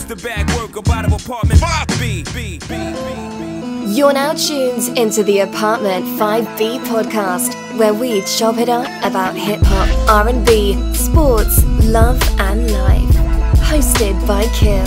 used to bag work about an apartment 5B. You're now tuned into the Apartment 5B podcast, where we chop it up about hip-hop, R&B, sports, love and life. Hosted by Kill.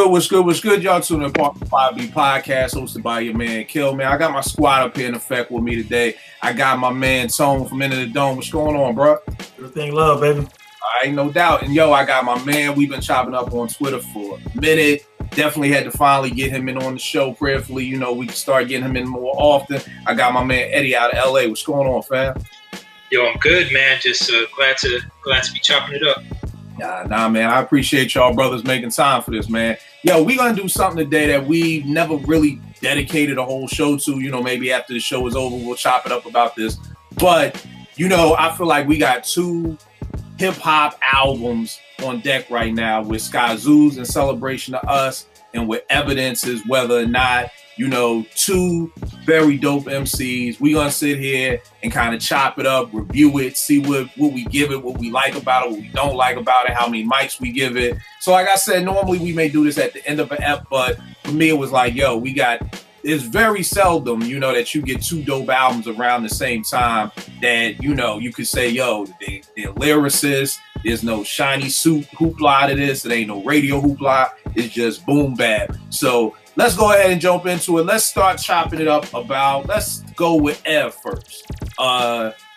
What's good? Y'all tuning in to the 5B podcast hosted by your man Kill. Man, I got my squad up here in effect with me today. I got my man Tone from Into the Dome. What's going on, bro? Everything love, baby. All right, no doubt. And yo, I got my man. We've been chopping up on Twitter for a minute. Definitely had to finally get him in on the show prayerfully. You know, we can start getting him in more often. I got my man Eddie out of LA. What's going on, fam? Yo, I'm good, man. Just glad to be chopping it up. Nah, man. I appreciate y'all brothers making time for this, man. Yo, we gonna do something today that we never really dedicated a whole show to. You know, maybe after the show is over, we'll chop it up about this. But, you know, I feel like we got two hip-hop albums on deck right now with Skyzoo's In Celebration of Us and with Evidence's Whether or Not. You know, two very dope MCs. We gonna sit here and kind of chop it up, review it, see what we give it, what we like about it, what we don't like about it, how many mics we give it. So like I said, normally we may do this at the end of an ep, but for me it was like, yo, it's very seldom, you know, that you get two dope albums around the same time that, you know, you could say, yo, they're lyricists. There's no shiny suit hoopla to this. It ain't no radio hoopla. It's just boom bap. So let's go ahead and jump into it. Let's start chopping it up let's go with Ev first.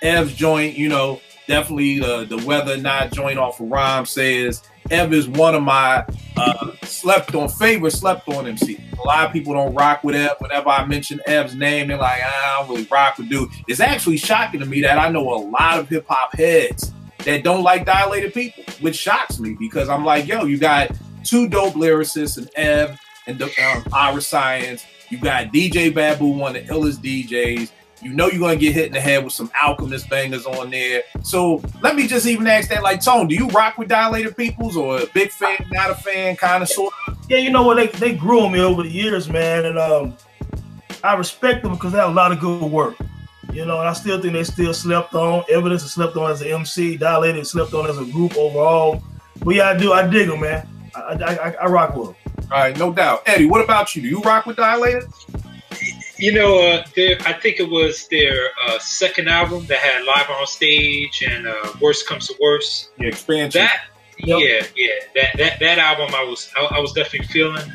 Ev's joint, you know, definitely the Whether or Not joint off of Rhyme says Ev is one of my favorite slept on MC. A lot of people don't rock with Ev. Whenever I mention Ev's name, they're like, I don't really rock with dude. It's actually shocking to me that I know a lot of hip hop heads that don't like Dilated People, which shocks me because I'm like, yo, you got two dope lyricists in Ev and Ira Science. You got DJ Babu, one of the illest DJs. You know you're going to get hit in the head with some Alchemist bangers on there. So let me just even ask that, like, Tone, do you rock with Dilated Peoples or a big fan, not a fan, kind of, sort of? Yeah, you know what? They grew on me over the years, man. And I respect them because they have a lot of good work. You know, and I still think they still slept on. Evidence is slept on as an MC. Dilated is slept on as a group overall. But yeah, I dig them, man. I rock with them. All right, no doubt. Eddie, what about you? Do you rock with Dilated? You know, I think it was their second album that had Live on Stage and Worst Comes to Worst. The expansion. That album I was definitely feeling.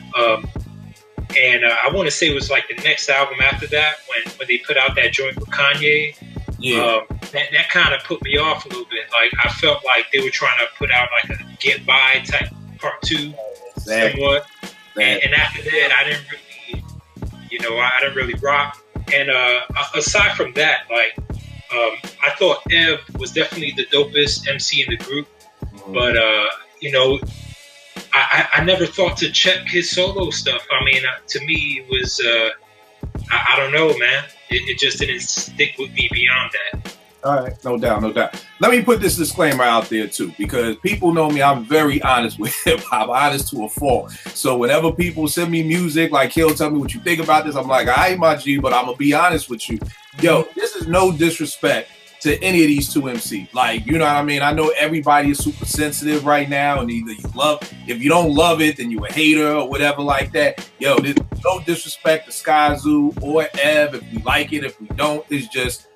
And I want to say it was like the next album after that when they put out that joint with Kanye. Yeah. That kind of put me off a little bit. Like I felt like they were trying to put out like a Get By type part 2, somewhat. And after that, I didn't really rock. And aside from that, like I thought Ev was definitely the dopest MC in the group. Mm-hmm. But you know, I never thought to check his solo stuff. I mean, to me, it was I don't know, man. It just didn't stick with me beyond that. All right, no doubt. Let me put this disclaimer out there too, because people know me. I'm very honest with hip hop, honest to a fault. So whenever people send me music, like he'll tell me what you think about this, I'm like, I ain't my G, but I'm gonna be honest with you. Yo, this is no disrespect to any of these two MCs. Like, you know what I mean? I know everybody is super sensitive right now, and either you love, if you don't love it, then you a hater or whatever like that. Yo, there's no disrespect to Skyzoo or Ev. If we like it, if we don't, it's just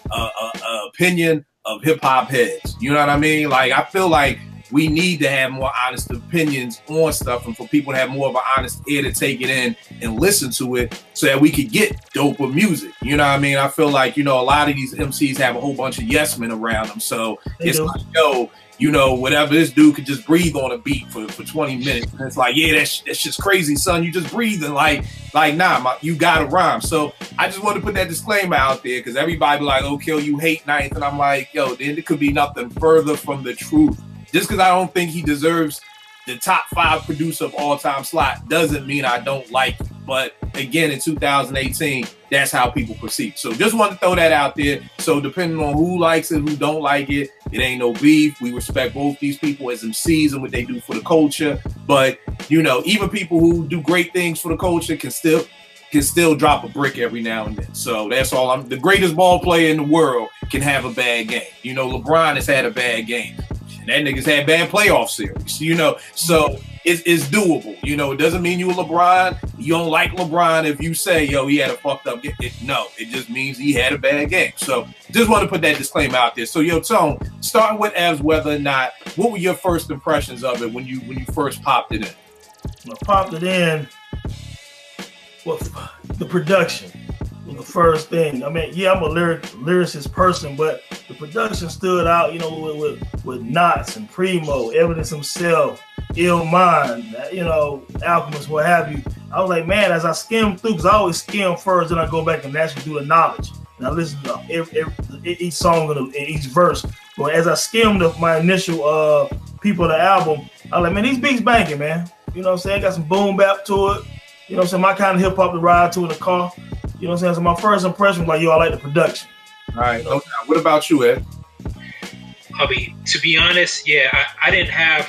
opinion of hip hop heads. You know what I mean? Like, I feel like we need to have more honest opinions on stuff and for people to have more of an honest ear to take it in and listen to it so that we could get doper music. You know what I mean? I feel like, you know, a lot of these MCs have a whole bunch of yes men around them. So it's like, yo, you know, whatever, this dude could just breathe on a beat for 20 minutes. And it's like, yeah, that's just crazy, son. You just breathing like nah, you got to rhyme. So I just want to put that disclaimer out there because everybody be like, oh, Kill, you hate Ninth. And I'm like, yo, then it could be nothing further from the truth. Just because I don't think he deserves the top 5 producer of all time slot doesn't mean I don't like him. But again, in 2018, that's how people perceive. So just want to throw that out there. So depending on who likes it, who don't like it, it ain't no beef. We respect both these people as MCs and what they do for the culture. But, you know, even people who do great things for the culture can still drop a brick every now and then. So that's all. The greatest ball player in the world can have a bad game. You know, LeBron has had a bad game. That nigga's had bad playoff series, you know. So it's doable. You know, it doesn't mean you a LeBron. You don't like LeBron if you say, yo, he had a fucked up game. No, it just means he had a bad game. So just want to put that disclaimer out there. So, yo, Tone, starting with Evs, whether or not, what were your first impressions of it when you first popped it in? When I popped it in, well, the production was the first thing. I mean, yeah, I'm a lyricist person, but the production stood out, you know, with Knots and Primo, Evidence himself, Ill Mind, you know, Alchemist, what have you. I was like, man, as I skimmed through, because I always skim first, then I go back and actually do the knowledge. And I listen to each song and each verse. But as I skimmed my initial people of the album, I was like, man, these beats banging, man. You know what I'm saying? Got some boom bap to it. You know what I'm saying? My kind of hip hop to ride to in the car. You know what I'm saying? So my first impression was like, yo, I like the production. All right. Okay. What about you, Ed? I mean, to be honest, yeah, I didn't have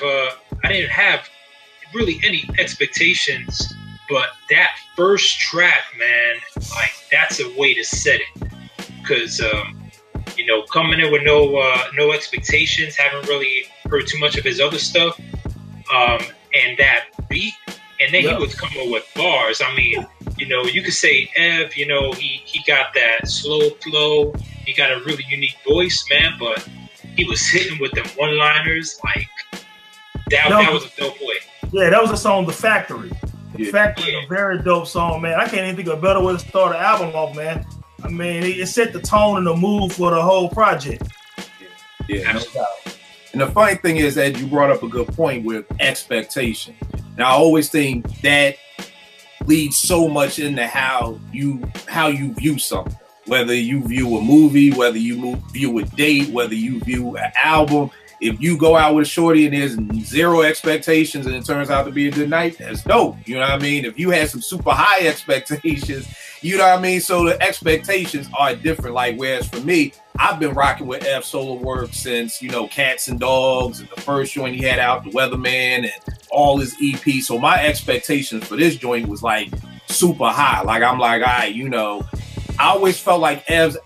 really any expectations, but that first track, man, like that's a way to set it. Because you know, coming in with no expectations, haven't really heard too much of his other stuff, and that beat. And then he was coming with bars. I mean, you know, you could say Ev, you know, he got that slow flow. He got a really unique voice, man, but he was hitting with them one-liners. Like, that was a dope way. Yeah, that was a song, The Factory. The Factory is a very dope song, man. I can't even think of a better way to start an album off, man. I mean, it set the tone and the mood for the whole project. Yeah, no doubt. And the funny thing is that you brought up a good point with expectation. And I always think that leads so much into how you view something. Whether you view a movie, whether you view a date, whether you view an album. If you go out with a shorty and there's zero expectations and it turns out to be a good night, that's dope. You know what I mean? If you had some super high expectations, you know what I mean? So the expectations are different. Like, whereas for me, I've been rocking with F solo work since, you know, Cats and Dogs and the first joint he had out, The Weatherman, and all his EPs. So my expectations for this joint was like super high. Like, I'm like, all right, you know, I always felt like Ev's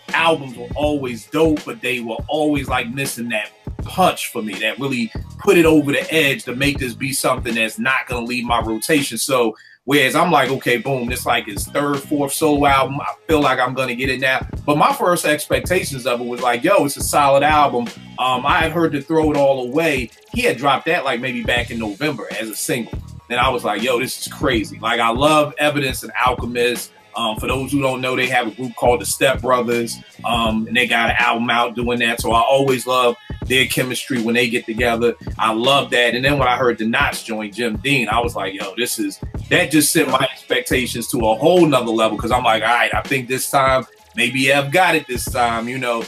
albums were always dope, but they were always like missing that punch for me that really put it over the edge to make this be something that's not going to leave my rotation. So whereas I'm like, okay, boom, this like his third, fourth solo album. I feel like I'm going to get it now. But my first expectations of it was like, yo, it's a solid album. I had heard To Throw It All Away. He had dropped that like maybe back in November as a single. And I was like, yo, this is crazy. Like, I love Evidence and Alchemist. For those who don't know, they have a group called the Step Brothers, and they got an album out doing that. So I always love their chemistry when they get together. I love that. And then when I heard the Knots joint, Jim Dean, I was like, yo, that just set my expectations to a whole nother level. Cause I'm like, all right, I think this time, maybe Ev got it this time, you know?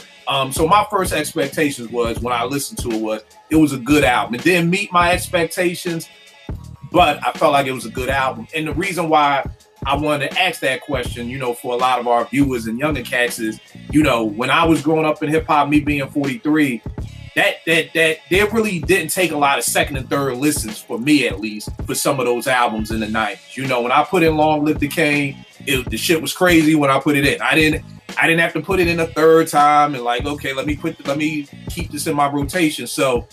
So my first expectations was, when I listened to it was a good album. It didn't meet my expectations, but I felt like it was a good album. And the reason why I wanted to ask that question, you know, for a lot of our viewers and younger cats is, you know, when I was growing up in hip hop, me being 43, that there really didn't take a lot of second and third listens, for me at least, for some of those albums in the 90s. You know, when I put in Long Live the Cane, the shit was crazy when I put it in. I didn't have to put it in a third time and like, okay, let me keep this in my rotation. So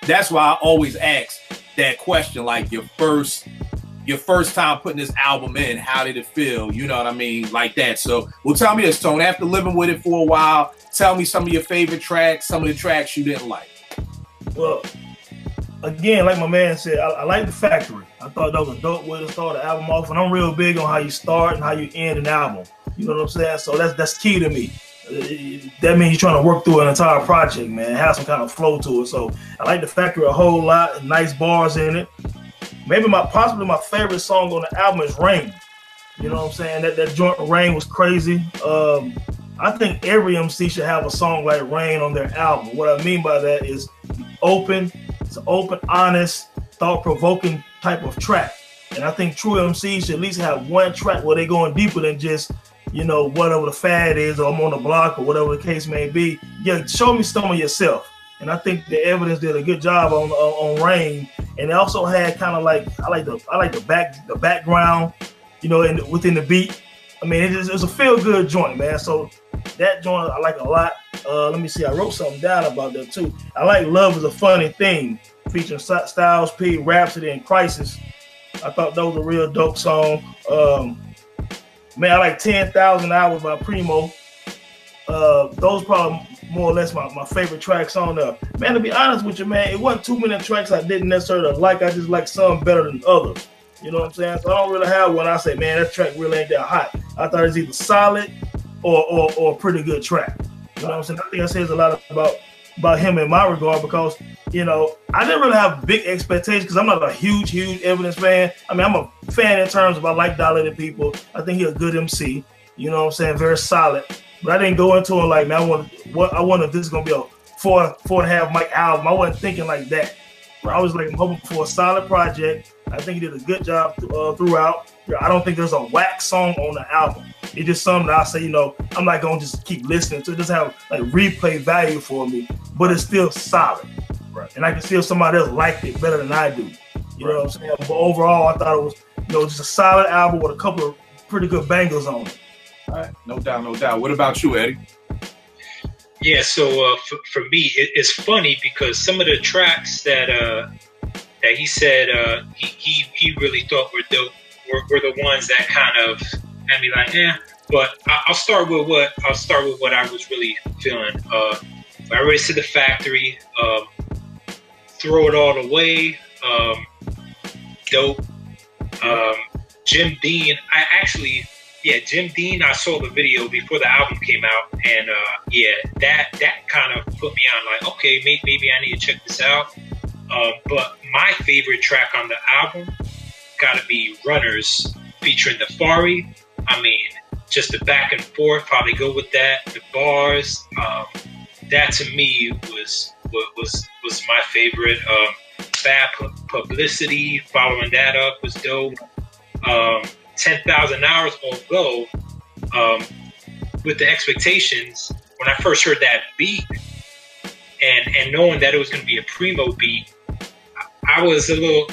that's why I always ask that question, like your first time putting this album in, how did it feel? You know what I mean? Like that. So, well, tell me this, Tone. After living with it for a while, tell me some of your favorite tracks, some of the tracks you didn't like. Well, again, like my man said, I like The Factory. I thought that was a dope way to start the album off. And I'm real big on how you start and how you end an album. You know what I'm saying? So that's key to me. That means you're trying to work through an entire project, man. Have some kind of flow to it. So I like The Factory a whole lot. Nice bars in it. Maybe possibly my favorite song on the album is Rain. You know what I'm saying? That joint Rain was crazy. I think every MC should have a song like Rain on their album. What I mean by that is open. It's an open, honest, thought-provoking type of track. And I think true MCs should at least have one track where they're going deeper than just, you know, whatever the fad is, or I'm on the block, or whatever the case may be. Yeah, show me some of yourself. And I think the Evidence did a good job on Rain. And they also had kind of like, I like the background, you know, within the beat. I mean, it's a feel good joint, man. So that joint I like a lot. Let me see, I wrote something down about that too. I like Love Is a Funny Thing, featuring Styles P, Rhapsody, and Crisis. I thought that was a real dope song. Man, I like 10,000 Hours by Primo. Those probably more or less my favorite tracks on there. Man, to be honest with you, man, it wasn't too many tracks I didn't necessarily like. I just like some better than others. You know what I'm saying? So I don't really have one I say, man, that track really ain't that hot. I thought it was either solid or a pretty good track. You know what I'm saying? I think that says a lot about him in my regard, because, you know, I didn't really have big expectations because I'm not a huge Evidence fan. I mean, I'm a fan in terms of I like Dilated People. I think he's a good MC. You know what I'm saying? Very solid. But I didn't go into it like, man, I wonder if this is gonna be a four and a half mic album. I wasn't thinking like that. I was like hoping for a solid project. I think he did a good job throughout. I don't think there's a whack song on the album. It's just something that I say, you know, I'm not gonna just keep listening to it. Just have like replay value for me, but it's still solid. Right. And I can feel somebody else liked it better than I do. You know what I'm saying? But overall, I thought it was, you know, just a solid album with a couple of pretty good bangers on it. All right, no doubt, no doubt. What about you, Eddie? Yeah, so for me, it's funny because some of the tracks that he said he really thought were dope were the ones that kind of had me like, eh. But I'll start with what I was really feeling. I already said The Factory, Throw It All Away, dope. Jim Dean, Jim Dean, I saw the video before the album came out, and that kind of put me on like, okay, maybe I need to check this out. But my favorite track on the album gotta be Runners featuring the Fari. I mean, just the back and forth, how they go with that, the bars. That to me was my favorite. Bad Publicity, following that up, was dope. 10,000 Hours, although with the expectations, when I first heard that beat and knowing that it was going to be a Primo beat, I was a little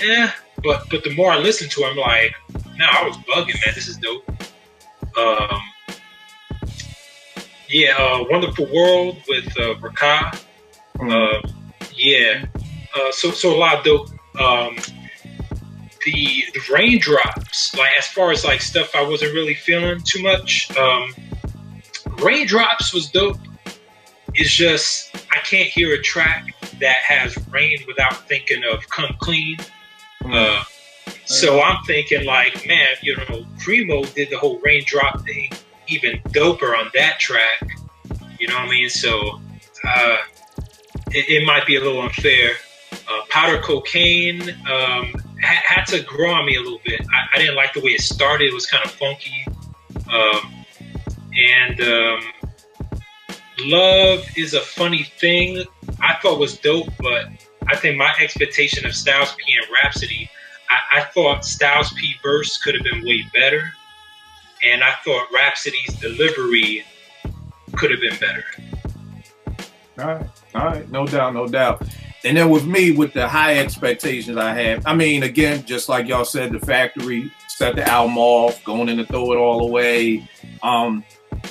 but the more I listened to it, I'm like, no, I was bugging, man. This is dope. Wonderful World with Raka. So a lot of dope. The Raindrops, like as far as like stuff I wasn't really feeling too much. Raindrops was dope. It's just I can't hear a track that has rain without thinking of Come Clean. So I'm thinking like, man, you know, Primo did the whole Raindrop thing even doper on that track. You know what I mean? So it might be a little unfair. Powder Cocaine had to grow on me a little bit. I didn't like the way it started. It was kind of funky. Love Is a Funny Thing, I thought was dope, but I think my expectation of Styles P and Rhapsody, I thought Styles P verse could have been way better, and I thought Rhapsody's delivery could have been better. All right, no doubt. And then with me, with the high expectations I had, I mean, again, just like y'all said, The Factory set the album off, going in to Throw It All Away.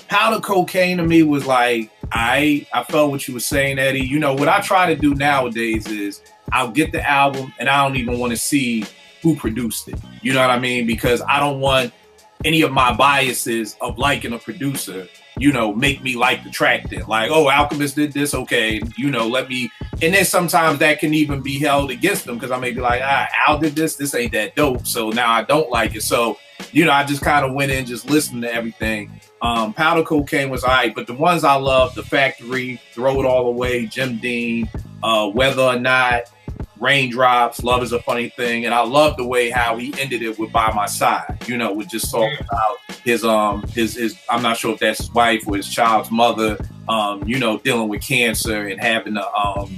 Powder Cocaine to me was like, I felt what you were saying, Eddie. You know, what I try to do nowadays is I'll get the album and I don't even want to see who produced it. You know what I mean? Because I don't want any of my biases of liking a producer, you know, make me like the track then. Like, oh, Alchemist did this, okay, you know, let me. And then sometimes that can even be held against them because I may be like, Al did this ain't that dope, so now I don't like it. So, you know, I just kind of went in, just listened to everything. Powder Cocaine was all right, but the ones I love, The Factory, Throw It All Away, Jim Dean, Whether or Not, Raindrops, Love Is a Funny Thing, and I love the way how he ended it with By My Side, you know, with just talking about his I'm not sure if that's his wife or his child's mother, you know, dealing with cancer and having to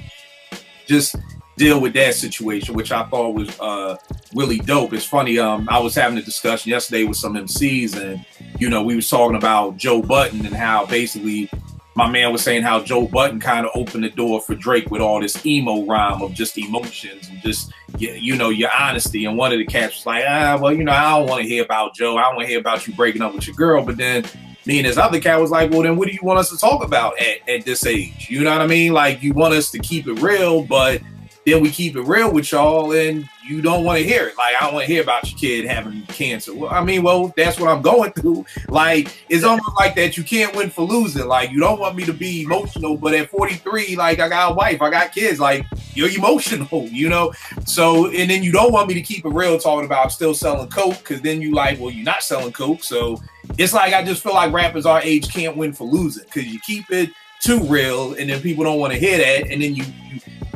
just deal with that situation, which I thought was really dope. It's funny, I was having a discussion yesterday with some MCs, and you know, we was talking about Joe Budden and how basically my man was saying how Joe Budden kind of opened the door for Drake with all this emo rhyme of just emotions and just, you know, your honesty. And one of the cats was like, well, you know, I don't want to hear about Joe. I don't want to hear about you breaking up with your girl. But then me and this other cat was like, well, then what do you want us to talk about at this age? You know what I mean? Like, you want us to keep it real, but then we keep it real with y'all and you don't want to hear it. Like, I don't want to hear about your kid having cancer. Well, I mean, well, that's what I'm going through. Like, it's almost like that you can't win for losing. Like, you don't want me to be emotional, but at 43, like, I got a wife, I got kids. Like, you're emotional, you know? So, and then you don't want me to keep it real talking about I'm still selling coke, because then you like, well, you're not selling coke. So it's like, I just feel like rappers our age can't win for losing, because you keep it too real, and then people don't want to hear that, and then you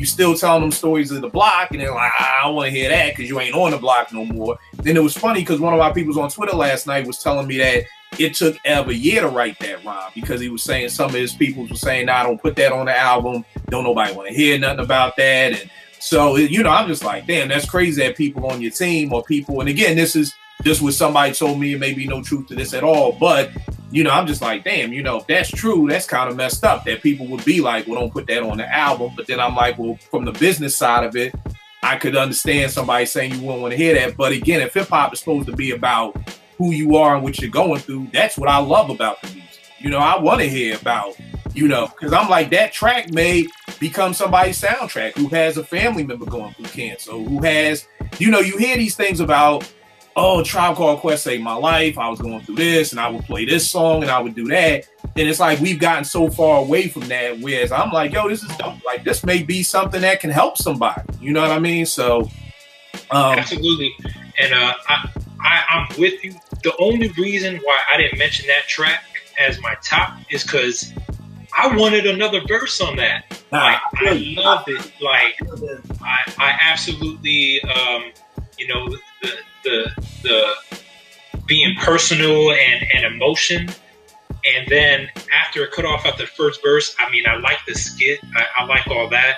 still telling them stories of the block, and they're like, I don't want to hear that because you ain't on the block no more. Then it was funny because one of our people on Twitter last night was telling me that it took Ev a year to write that rhyme, because he was saying some of his people were saying, nah, don't put that on the album. Don't nobody want to hear nothing about that. And so, you know, I'm just like, damn, that's crazy that people on your team or people, and again, this is just what somebody told me, it may be no truth to this at all, but you know, I'm just like, damn, you know, if that's true, that's kind of messed up that people would be like, well, don't put that on the album. But then I'm like, well, from the business side of it, I could understand somebody saying you wouldn't want to hear that. But again, if hip hop is supposed to be about who you are and what you're going through, that's what I love about the music. You know, I want to hear about, you know, because I'm like, that track may become somebody's soundtrack who has a family member going through cancer, who has, you know, you hear these things about, oh, Tribe Called Quest saved my life. I was going through this, and I would play this song, and I would do that. And it's like we've gotten so far away from that. Whereas I'm like, yo, this is dope. Like, this may be something that can help somebody. You know what I mean? So, absolutely. And I'm with you. The only reason why I didn't mention that track as my top is because I wanted another verse on that. Like, I loved it. Like, I absolutely, you know, the being personal and emotion, and then after it cut off at the first verse, I mean, I like the skit, I like all that,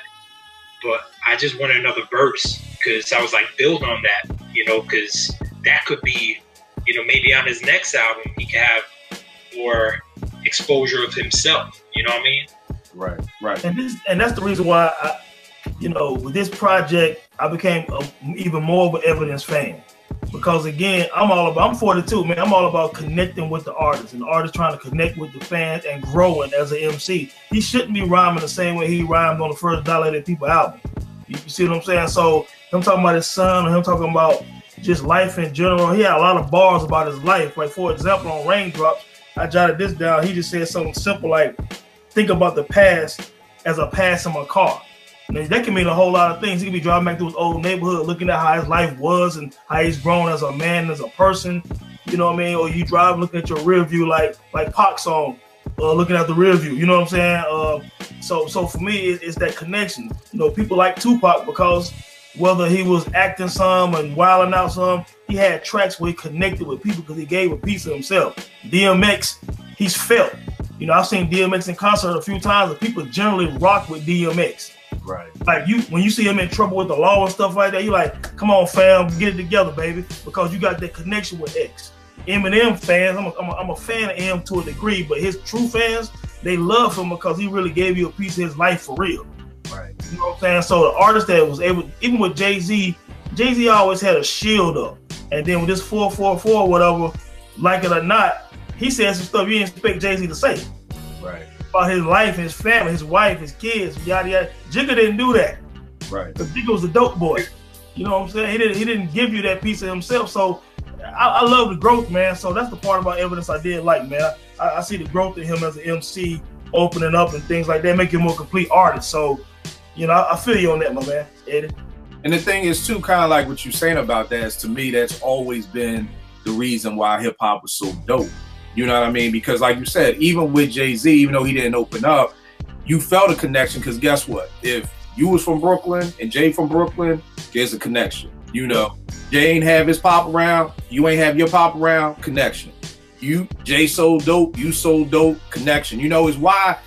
but I just wanted another verse because I was like, build on that, you know, because that could be, you know, maybe on his next album he could have more exposure of himself, you know what I mean? Right. And that's the reason why you know, with this project, I became even more of an Evidence fan. Because again, I'm 42, man. I'm all about connecting with the artist, and the artist trying to connect with the fans and growing as an MC. He shouldn't be rhyming the same way he rhymed on the first Dilated People album. You see what I'm saying? So him talking about his son, or him talking about just life in general, he had a lot of bars about his life. Like, for example, on Raindrops, I jotted this down. He just said something simple like, think about the past as a pass in my car. Now, that can mean a whole lot of things. He could be driving back through his old neighborhood, looking at how his life was and how he's grown as a man, as a person. You know what I mean? Or you drive looking at your rear view, like Pac's song, looking at the rear view. You know what I'm saying? So for me, it's that connection. You know, people like Tupac because whether he was acting some and wilding out some, he had tracks where he connected with people because he gave a piece of himself. DMX, he's felt. You know, I've seen DMX in concert a few times, and people generally rock with DMX. Right. Like, when you see him in trouble with the law and stuff like that, you like, come on, fam, get it together, baby, because you got that connection with X. Eminem fans, I'm a fan of M to a degree, but his true fans, they love him because he really gave you a piece of his life for real. Right. You know what I'm saying? So the artist that was able, even with Jay-Z always had a shield up. And then with this 444 whatever, like it or not, he said some stuff you didn't expect Jay-Z to say. Right. About his life, his family, his wife, his kids, yada yada. Jigga didn't do that. Right. Because Jigga was a dope boy. You know what I'm saying? He didn't give you that piece of himself. So I love the growth, man. So that's the part about Evidence I did like, man. I see the growth in him as an MC, opening up and things like that, make him a more complete artist. So, you know, I feel you on that, my man, Eddie. And the thing is, too, kind of like what you're saying about that, is to me, that's always been the reason why hip hop was so dope. You know what I mean? Because like you said, even with Jay-Z, even though he didn't open up, you felt a connection. Because guess what? If you was from Brooklyn and Jay from Brooklyn, there's a connection. You know, Jay ain't have his pop around, you ain't have your pop around, connection. Jay sold dope, you sold dope, connection. You know, it's why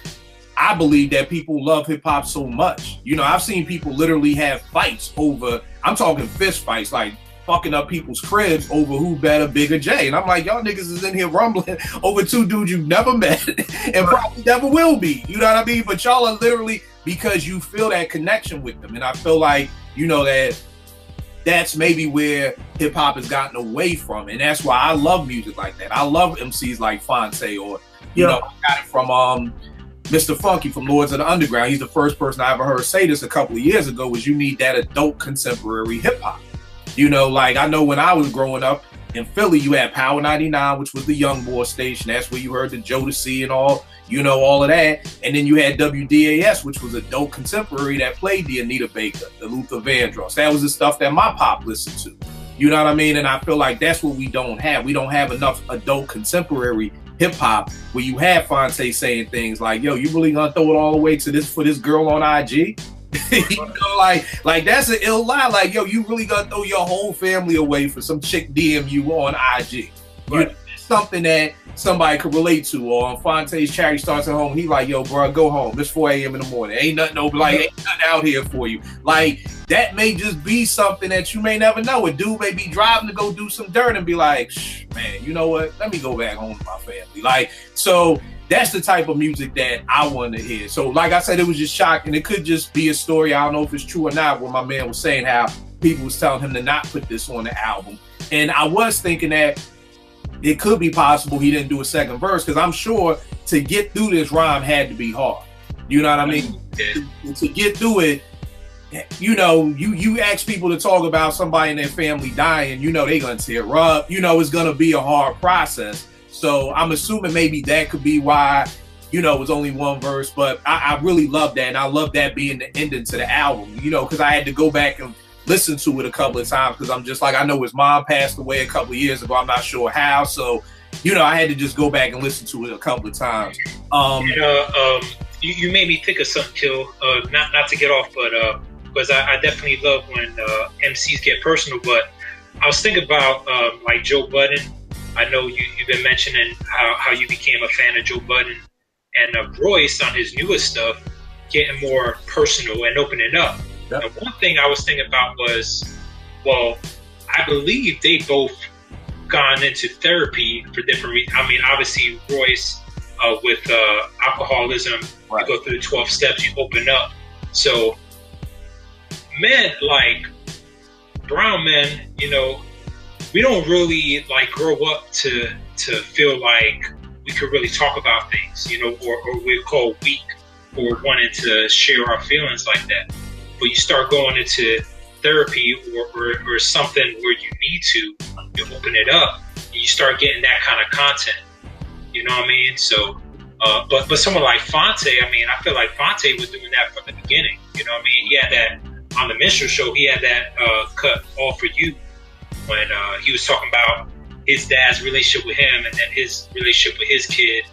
I believe that people love hip hop so much. You know, I've seen people literally have fights over, I'm talking fist fights, like fucking up people's cribs over who better, Big or Jay. And I'm like, y'all niggas is in here rumbling over two dudes you've never met and probably never will be. You know what I mean? But y'all are literally, because you feel that connection with them. And I feel like, you know, that's maybe where hip hop has gotten away from. And that's why I love music like that. I love MCs like Fonte, or, you know, I got it from Mr. Funky from Lords of the Underground. He's the first person I ever heard say this a couple of years ago, was you need that adult contemporary hip hop. You know, like I know when I was growing up in Philly, you had Power 99, which was the young boy station. That's where you heard the Jodeci and all, you know, all of that. And then you had WDAS, which was adult contemporary that played the Anita Baker, the Luther Vandross. That was the stuff that my pop listened to. You know what I mean? And I feel like that's what we don't have. We don't have enough adult contemporary hip hop where you have Fonte saying things like, yo, you really gonna throw it all the way to this for this girl on IG? You know, like that's an ill lie. Like, yo, you really gonna throw your whole family away for some chick DM you on IG? Right. You know, it's something that somebody could relate to. Or on Fonte's Charity Starts at Home, he like, yo, bro, go home. It's 4 a.m. in the morning. Ain't nothing open, like ain't nothing out here for you. Like, that may just be something that you may never know. A dude may be driving to go do some dirt and be like, man, you know what? Let me go back home to my family. Like, so that's the type of music that I want to hear. So like I said, it was just shocking. It could just be a story. I don't know if it's true or not, what my man was saying, how people was telling him to not put this on the album. And I was thinking that it could be possible he didn't do a second verse, because I'm sure to get through this rhyme had to be hard. You know what I mean? To get through it, you know, you ask people to talk about somebody in their family dying, you know, they're going to tear up. You know, it's going to be a hard process. So I'm assuming maybe that could be why, you know, it was only one verse. But I really love that. And I love that being the ending to the album, you know, because I had to go back and listen to it a couple of times, because I'm just like, I know his mom passed away a couple of years ago. I'm not sure how. So, you know, I had to just go back and listen to it a couple of times. You made me think of something, Kill. Not to get off, but because I definitely love when MCs get personal. But I was thinking about like Joe Budden. I know you've been mentioning how you became a fan of Joe Budden, and Royce on his newest stuff, getting more personal and opening up. Yep. Now, one thing I was thinking about was, well, I believe they both gone into therapy for different reasons. I mean, obviously Royce with alcoholism, right. You go through the 12 steps, you open up. So men, like brown men, you know, we don't really like grow up to feel like we could really talk about things, you know, or we're called weak for wanting to share our feelings like that. But you start going into therapy or something where you need to open it up, and you start getting that kind of content. You know what I mean? So, but someone like Fonte, I mean, I feel like Fonte was doing that from the beginning. You know what I mean? He had that on the Minstrel Show. He had that cut All For You when he was talking about his dad's relationship with him, and then his relationship with his kid,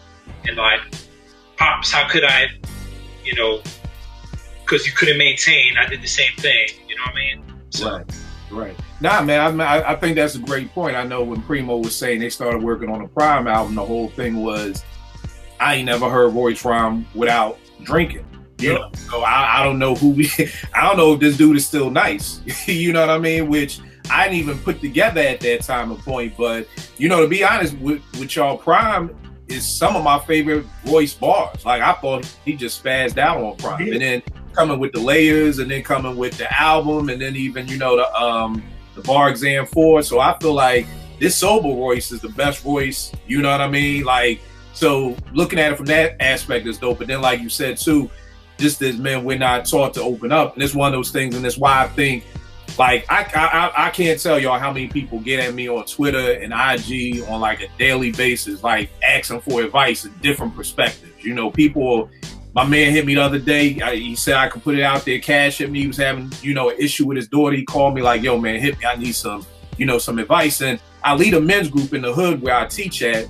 and like, Pops, how could I, you know, because you couldn't maintain, I did the same thing. You know what I mean? So. Right. Nah, man, I think that's a great point. I know when Primo was saying they started working on the Prime album, the whole thing was, I ain't never heard Royce rhyme without drinking. You know, so I don't know I don't know if this dude is still nice. You know what I mean? Which I didn't even put together at that time or point. But, you know, to be honest with y'all, Prime is some of my favorite Royce bars. Like, I thought he just spazzed out on Prime. Yeah. And then coming with the layers, and then coming with the album, and then even, you know, the Bar Exam 4. So I feel like this sober Royce is the best Royce, you know what I mean? Like, so looking at it from that aspect is dope. But then, like you said too, just as men, we're not taught to open up. And it's one of those things, and that's why I think, like, I can't tell y'all how many people get at me on Twitter and IG on like a daily basis, like asking for advice and different perspectives. You know, people, my man hit me the other day. He said I could put it out there. Cash hit me. He was having, you know, an issue with his daughter. He called me like, yo, man, hit me. I need some, you know, some advice. And I lead a men's group in the hood where I teach at.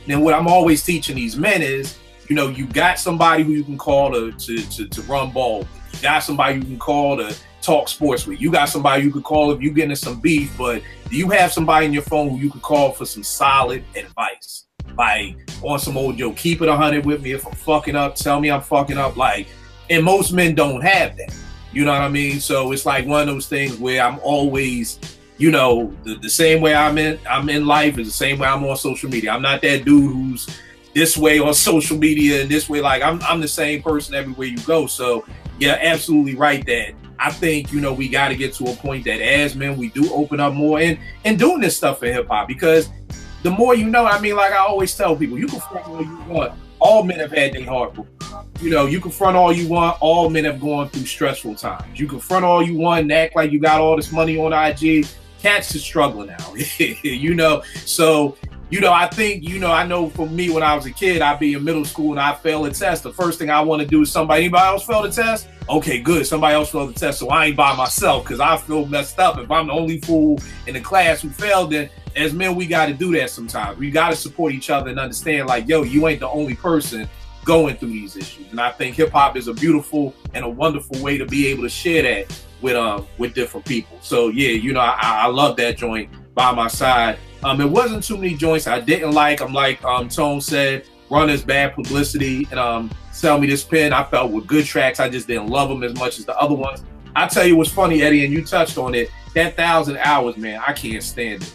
And what I'm always teaching these men is, you know, you got somebody who you can call to run ball with. You got somebody you can call to talk sports with. You got somebody you could call if you get into some beef. But do you have somebody in your phone who you could call for some solid advice? Like on some old Joe, keep it 100 with me. If I'm fucking up, tell me I'm fucking up. Like, and most men don't have that. You know what I mean? So it's like one of those things where I'm always, you know, the same way I'm in life is the same way I'm on social media. I'm not that dude who's this way on social media and this way. Like I'm the same person everywhere you go. So yeah, absolutely right that I think, you know, we got to get to a point that as men, we do open up more and doing this stuff in hip hop, because the more you know, I mean, like I always tell people, you can front all you want. All men have had their heart broken. You know, you can front all you want. All men have gone through stressful times. You can front all you want and act like you got all this money on IG. Cats is struggling now, you know? So, you know, I think, you know, I know for me when I was a kid, I'd be in middle school and I fail a test. The first thing I want to do is anybody else fail the test? Okay, good. Somebody else failed the test, so I ain't by myself because I feel messed up. If I'm the only fool in the class who failed, then as men, we got to do that sometimes. We got to support each other and understand, like, yo, you ain't the only person going through these issues. And I think hip hop is a beautiful and a wonderful way to be able to share that with different people. So yeah, you know, I love that joint by my side. It wasn't too many joints I didn't like. I'm like Tone said, Run is bad publicity, and Sell Me This Pen, I felt were good tracks. I just didn't love them as much as the other ones. I tell you what's funny, Eddie, and you touched on it, that 1,000 Hours, man, I can't stand it.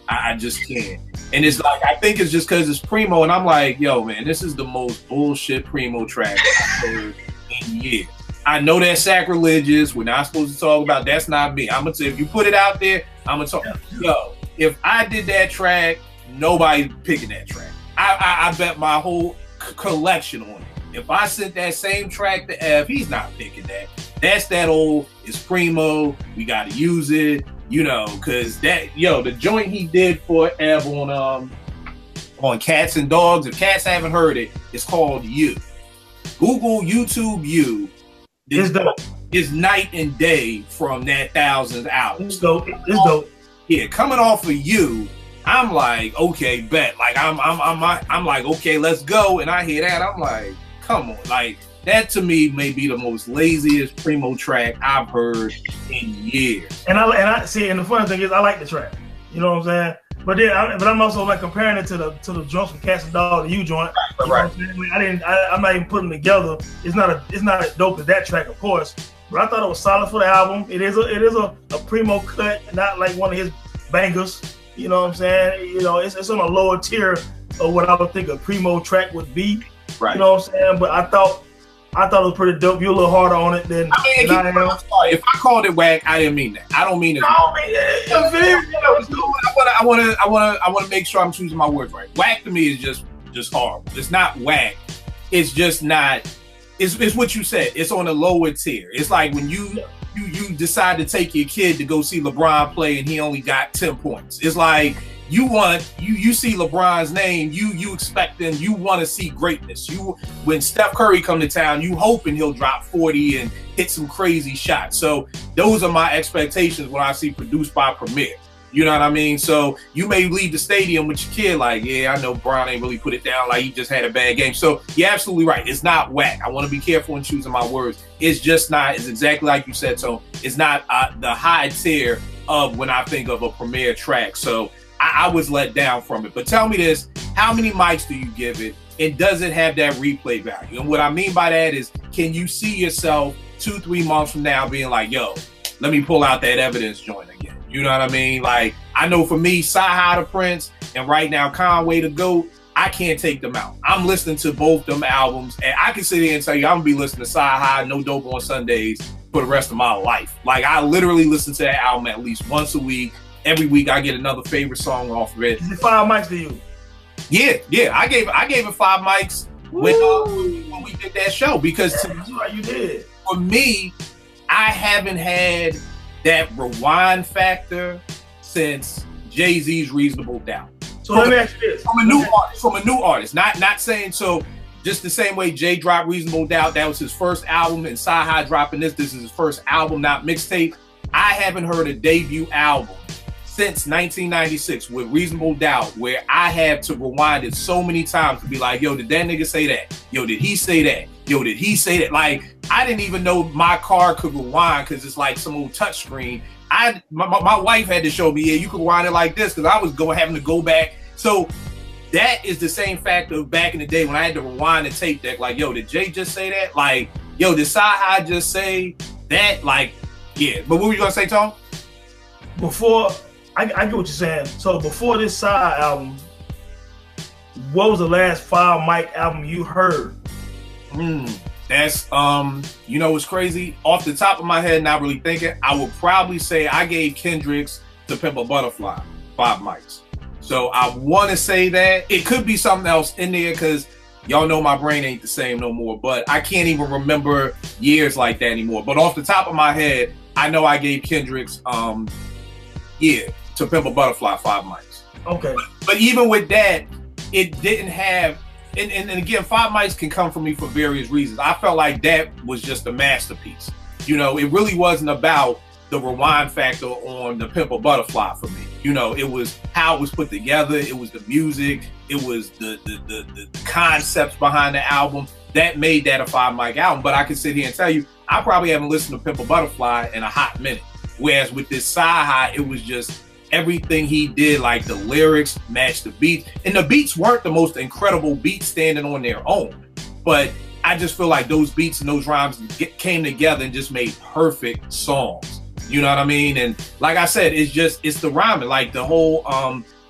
I just can't. And it's like, I think it's just because it's Primo, and I'm like, yo, man, this is the most bullshit Primo track I've heard in years. I know that's sacrilegious. We're not supposed to talk about, that's not me. I'm gonna say, if you put it out there, I'm gonna talk. Yo, if I did that track, nobody's picking that track. I bet my whole collection on it. If I sent that same track to Ev, he's not picking that. That's that old, it's Primo, we gotta use it, you know, cause that, yo, the joint he did for Ev on Cats and Dogs, if cats haven't heard it, it's called You. Google YouTube You. It's night and day from that 1,000 Hours. It's dope. It's dope. Yeah, coming off of You, I'm like, okay, bet. Like I'm like, okay, let's go. And I hear that, I'm like, come on. Like that to me may be the most laziest Primo track I've heard in years. And I see, and the funny thing is, I like the track. You know what I'm saying? But then, I'm also like comparing it to the joints from Cats and Dogs, the U joint. Right. I'm not even putting them together. It's not as dope as that track, of course. But I thought it was solid for the album. It is a Primo cut, not like one of his bangers. You know what I'm saying? You know, it's on a lower tier of what I would think a Primo track would be. Right. You know what I'm saying? But I thought it was pretty dope. You're a little harder on it than I am. If I called it whack, I didn't mean that. I don't mean it. I want to make sure I'm choosing my words right. Whack to me is just horrible. It's not whack. It's just not. It's what you said. It's on a lower tier. It's like when you decide to take your kid to go see LeBron play and he only got 10 points. It's like you see LeBron's name, you expect him, you want to see greatness. When Steph Curry come to town, you hoping he'll drop 40 and hit some crazy shots. So those are my expectations when I see Produced by Premier. You know what I mean? So you may leave the stadium with your kid like, yeah, I know Bron ain't really put it down, like he just had a bad game. So you're absolutely right. It's not whack. I want to be careful in choosing my words. It's just not, it's exactly like you said, so it's not the high tier of when I think of a Premier track. So I was let down from it. But tell me this, how many mics do you give it? And does it have that replay value? And what I mean by that is, can you see yourself 2-3 months from now being like, yo, let me pull out that Evidence joint again? You know what I mean? Like, I know for me, Sci-Hi the Prince, and right now Conway the GOAT, I can't take them out. I'm listening to both them albums, and I can sit here and tell you I'm gonna be listening to Sci-Hi, No Dope on Sundays for the rest of my life. Like, I literally listen to that album at least once a week. Every week I get another favorite song off of it. Is it 5 mics to you? Yeah. I gave it 5 mics when we did that show, because that's right, you did. For me, I haven't had that rewind factor since Jay-Z's Reasonable Doubt. So let me ask you this. From a new artist. Not saying, so just the same way Jay dropped Reasonable Doubt, that was his first album, and Sci-Hi dropping this is his first album, not mixtape. I haven't heard a debut album since 1996 with Reasonable Doubt where I had to rewind it so many times to be like, yo, did that nigga say that? Yo, did he say that? Yo, did he say that? Like, I didn't even know my car could rewind because it's like some old touch screen. My wife had to show me, yeah, you could rewind it like this, because I was having to go back. So that is the same factor of back in the day when I had to rewind the tape deck. Like, yo, did Jay just say that? Like, yo, did Sci-Hi just say that? Like, yeah. But what were you gonna say, Tom? Before, I get what you're saying. So before this Sci-Hi album, what was the last Five Mike album you heard? That's you know what's crazy? Off the top of my head, not really thinking, I would probably say I gave Kendrick's To Pimp a Butterfly 5 mics. So I want to say that. It could be something else in there because y'all know my brain ain't the same no more, but I can't even remember years like that anymore. But off the top of my head, I know I gave Kendrick's yeah, To Pimp a Butterfly 5 mics. Okay. But even with that, it didn't have, and again, 5 mics can come from me for various reasons. I felt like that was just a masterpiece. You know, it really wasn't about the rewind factor on The Pimp a Butterfly for me. You know, it was how it was put together. It was the music. It was the concepts behind the album that made that a 5 mic album. But I can sit here and tell you, I probably haven't listened to Pimp a Butterfly in a hot minute. Whereas with this Sci-Hi, it was just everything he did, like the lyrics matched the beats. And the beats weren't the most incredible beats standing on their own. But I just feel like those beats and those rhymes came together and just made perfect songs. You know what I mean? And like I said, it's the rhyming, like the whole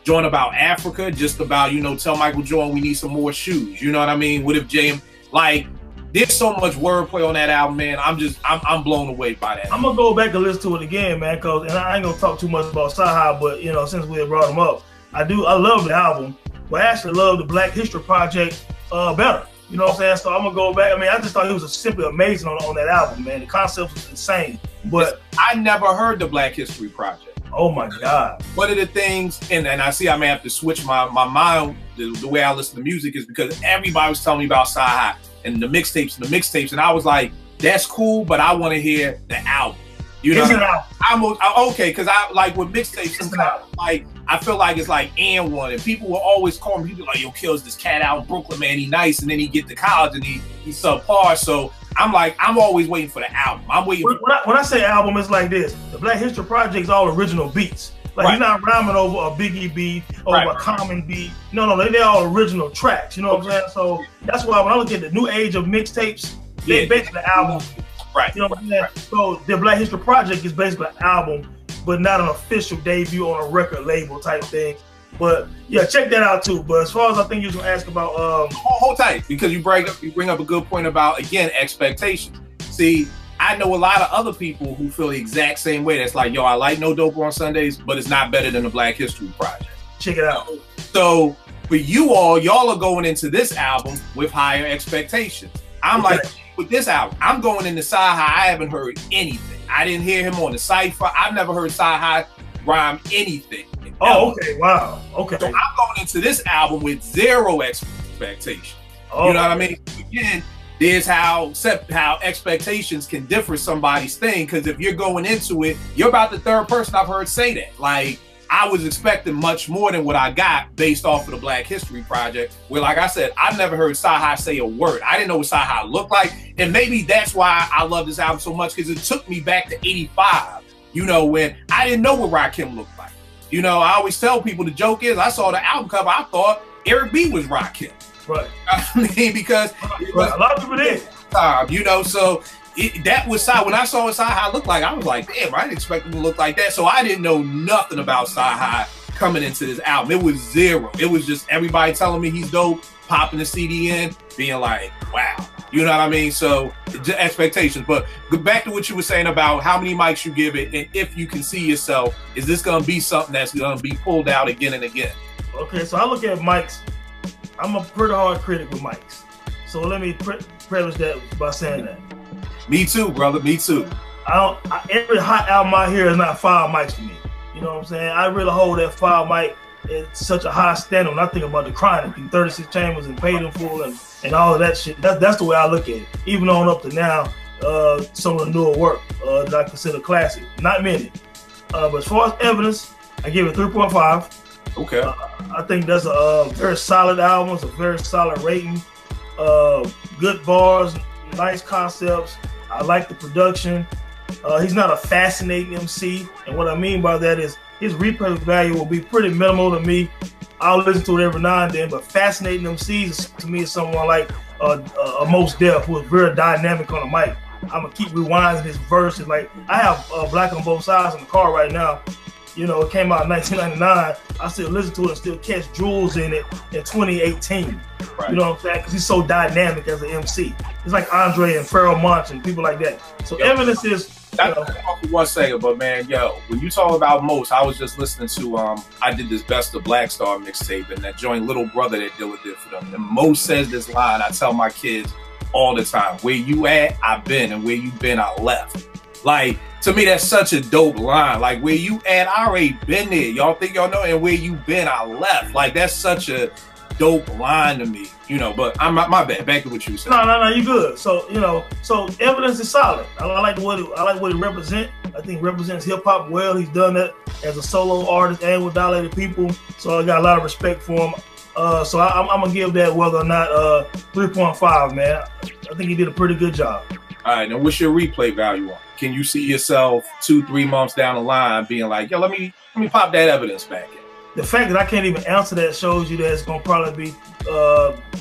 joint about Africa, just about, you know, tell Michael Jordan we need some more shoes. You know what I mean? What if Jay, like, there's so much wordplay on that album, man. I'm blown away by that. I'm gonna go back and listen to it again, man, and I ain't gonna talk too much about Sci-Hi, but you know, since we brought him up, I love the album, but I actually love the Black History Project better. You know what I'm saying? So I'm gonna go back. I mean, I just thought he was simply amazing on that album, man. The concept was insane. But I never heard the Black History Project. Oh my God. One of the things, and I see I may have to switch my mind, the way I listen to music is because everybody was telling me about Sci-Hi and the mixtapes, and I was like, that's cool, but I want to hear the album. You know, I'm okay, because I like with mixtapes sometimes, like I feel like it's like and one, and people will always call me, people like, yo, Kills this cat out in Brooklyn, man, he nice, and then he get to college and he's subpar. So I'm like, I'm always waiting for the album. I'm waiting. When I say album, it's like this: the Black History Project is all original beats. Like he's not rhyming over a Biggie beat or a Common beat. No, they're all original tracks. You know what I'm saying? So that's why when I look at the new age of mixtapes, they basically album. Right. You know what I'm saying? So the Black History Project is basically an album, but not an official debut on a record label type thing. But yeah, check that out too. But as far as I think you was gonna ask about hold tight, because you bring up a good point about, again, expectations. See, I know a lot of other people who feel the exact same way. That's like, yo, I like No Dope on Sundays, but it's not better than the Black History Project. Check it out. So for y'all are going into this album with higher expectations. I'm like, with this album, I'm going into Sci-Hi, I haven't heard anything. I didn't hear him on the Cypher. I've never heard Sci-Hi rhyme anything. Oh, okay, wow, okay. So I'm going into this album with zero expectation. Oh, you know what I mean? Again, there's how expectations can differ somebody's thing, because if you're going into it, you're about the third person I've heard say that. Like, I was expecting much more than what I got based off of the Black History Project, where, like I said, I've never heard Sci-Hi say a word. I didn't know what Sci-Hi looked like, and maybe that's why I love this album so much, because it took me back to '85, you know, when I didn't know what Rakim looked like. You know, I always tell people, the joke is, I saw the album cover, I thought Eric B was Rakim. Right. I mean, because a lot of people did. You know, so that was when I saw what Sci-Hi looked like, I was like, damn, I didn't expect him to look like that. So I didn't know nothing about Sci-Hi coming into this album. It was zero. It was just everybody telling me he's dope, popping the CD in, being like, wow. You know what I mean? So expectations. But back to what you were saying about how many mics you give it, and if you can see yourself, is this going to be something that's going to be pulled out again and again? Okay, so I look at mics. I'm a pretty hard critic with mics. So let me preface that by saying that. Me too, brother. Me too. Every hot album I hear is not 5 mics to me. You know what I'm saying? I really hold that 5 mic at such a high standard when I think about the Chronic and 36 Chambers and Paid in Full and all of that shit. That's the way I look at it. Even on up to now, some of the newer work that I consider classic. Not many. But as far as evidence, I give it 3.5. Okay. I think that's a very solid album. It's a very solid rating. Good bars, nice concepts. I like the production. He's not a fascinating MC, and what I mean by that is his replay value will be pretty minimal to me. I'll listen to it every now and then. But fascinating MCs to me is someone like Most Def, who is very dynamic on the mic. I'm gonna keep rewinding his verses. Like I have Black on Both Sides in the car right now. You know, it came out in 1999. I still listen to it and still catch jewels in it in 2018. Right. You know what I'm saying? Because he's so dynamic as an MC. It's like Andre and Pharoah Monch and people like that. So Evidence is. For 1 second, but man, yo, when you talk about Most, I was just listening to I did this Best of Black Star mixtape, and that joint Little Brother that Dilla did for them. And Most says this line, I tell my kids all the time: where you at, I've been, and where you been, I left. Like, to me, that's such a dope line. Like, where you at, I already been there. Y'all think y'all know, and where you been, I left. Like, that's such a dope line to me, you know. But I'm my bad. Back to what you said. No, you good. So you know, so Evidence is solid. I like what it represents. I think it represents hip hop well. He's done that as a solo artist and with Dilated People. So I got a lot of respect for him. So I'm gonna give that whether or not 3.5, man. I think he did a pretty good job. All right, now what's your replay value on? Can you see yourself 2-3 months down the line being like, yo, let me pop that Evidence back in? The fact that I can't even answer that shows you that it's gonna probably be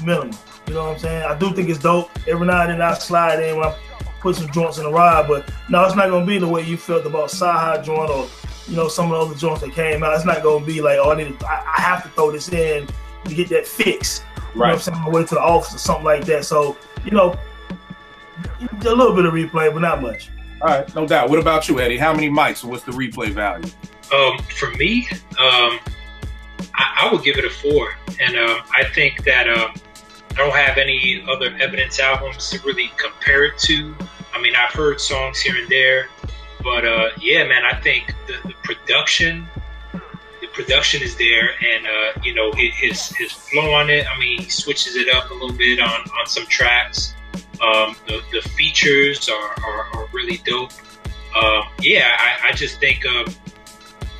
minimal. You know what I'm saying? I do think it's dope. Every now and then I slide in when I put some joints in the ride, but no, it's not gonna be the way you felt about Sci-Hi joint or you know some of the other joints that came out. It's not gonna be like, oh, I have to throw this in to get that fix. You know what I'm saying? On my way to the office or something like that. So you know, a little bit of replay, but not much. All right, no doubt. What about you, Eddie? How many mics and what's the replay value? For me, I would give it a 4, and I think that I don't have any other Evidence albums to really compare it to. I mean, I've heard songs here and there, but yeah, man, I think the production is there, and you know, his flow on it. I mean, he switches it up a little bit on some tracks. The features are really dope. Yeah, I just think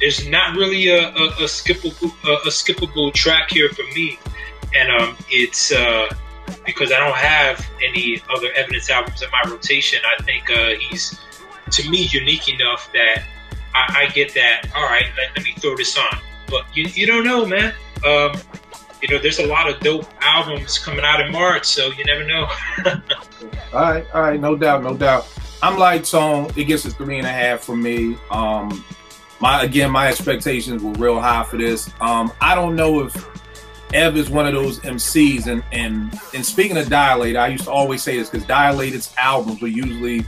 there's not really a skippable track here for me, and it's because I don't have any other Evidence albums in my rotation. I think he's, to me, unique enough that I get that. All right, let me throw this on. But you don't know, man. You know, there's a lot of dope albums coming out in March, so you never know. All right, no doubt. I'm like Tone. It gets a 3.5 from me. My expectations were real high for this. I don't know if Ev is one of those MCs, and speaking of Dilated, I used to always say this because Dilated's albums were usually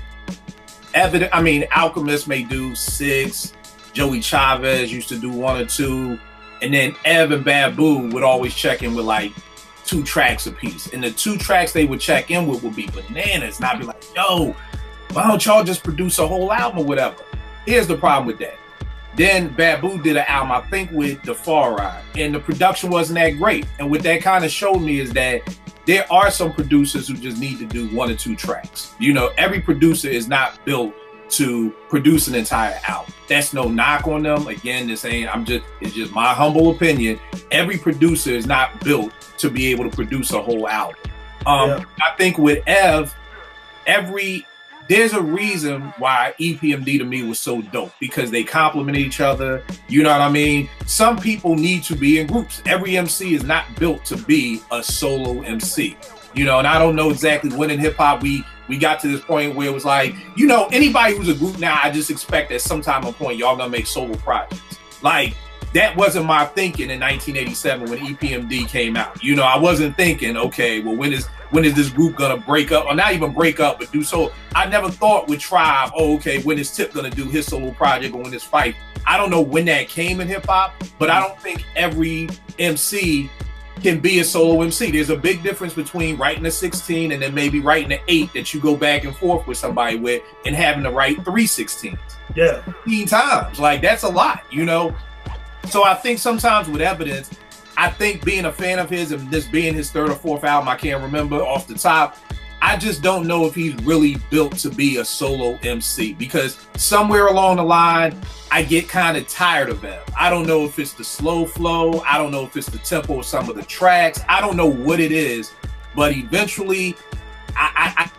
evident. I mean, Alchemist may do 6, Joey Chavez used to do 1 or 2, and then Ev and Babu would always check in with like 2 tracks apiece. And the 2 tracks they would check in with would be bananas. And I'd be like, yo, why don't y'all just produce a whole album or whatever? Here's the problem with that. Then Babu did an album, I think, with The Far Ride, and the production wasn't that great. And what that kind of showed me is that there are some producers who just need to do 1 or 2 tracks. You know, every producer is not built to produce an entire album. That's no knock on them. Again, it's just my humble opinion. Every producer is not built to be able to produce a whole album. I think with Ev, there's a reason why EPMD to me was so dope, because they complement each other. You know what I mean? Some people need to be in groups. Every MC is not built to be a solo MC. You know, and I don't know exactly when in hip hop we got to this point where it was like, you know, anybody who's a group now, I just expect at some time or point y'all gonna make solo projects. Like, that wasn't my thinking in 1987 when EPMD came out. You know, I wasn't thinking, okay, well, when is this group gonna break up, or not even break up, but do so? I never thought with Tribe, oh, okay, when is Tip gonna do his solo project, or when is Fife? I don't know when that came in hip hop, but I don't think every MC can be a solo MC. There's a big difference between writing a 16 and then maybe writing an 8 that you go back and forth with somebody with, and having to write 3 16s. Yeah. 15 times. Like, that's a lot, you know? So I think sometimes with Evidence, I think being a fan of his and this being his 3rd or 4th album, I can't remember off the top, I just don't know if he's really built to be a solo MC, because somewhere along the line, I get kind of tired of him. I don't know if it's the slow flow. I don't know if it's the tempo of some of the tracks. I don't know what it is, but eventually I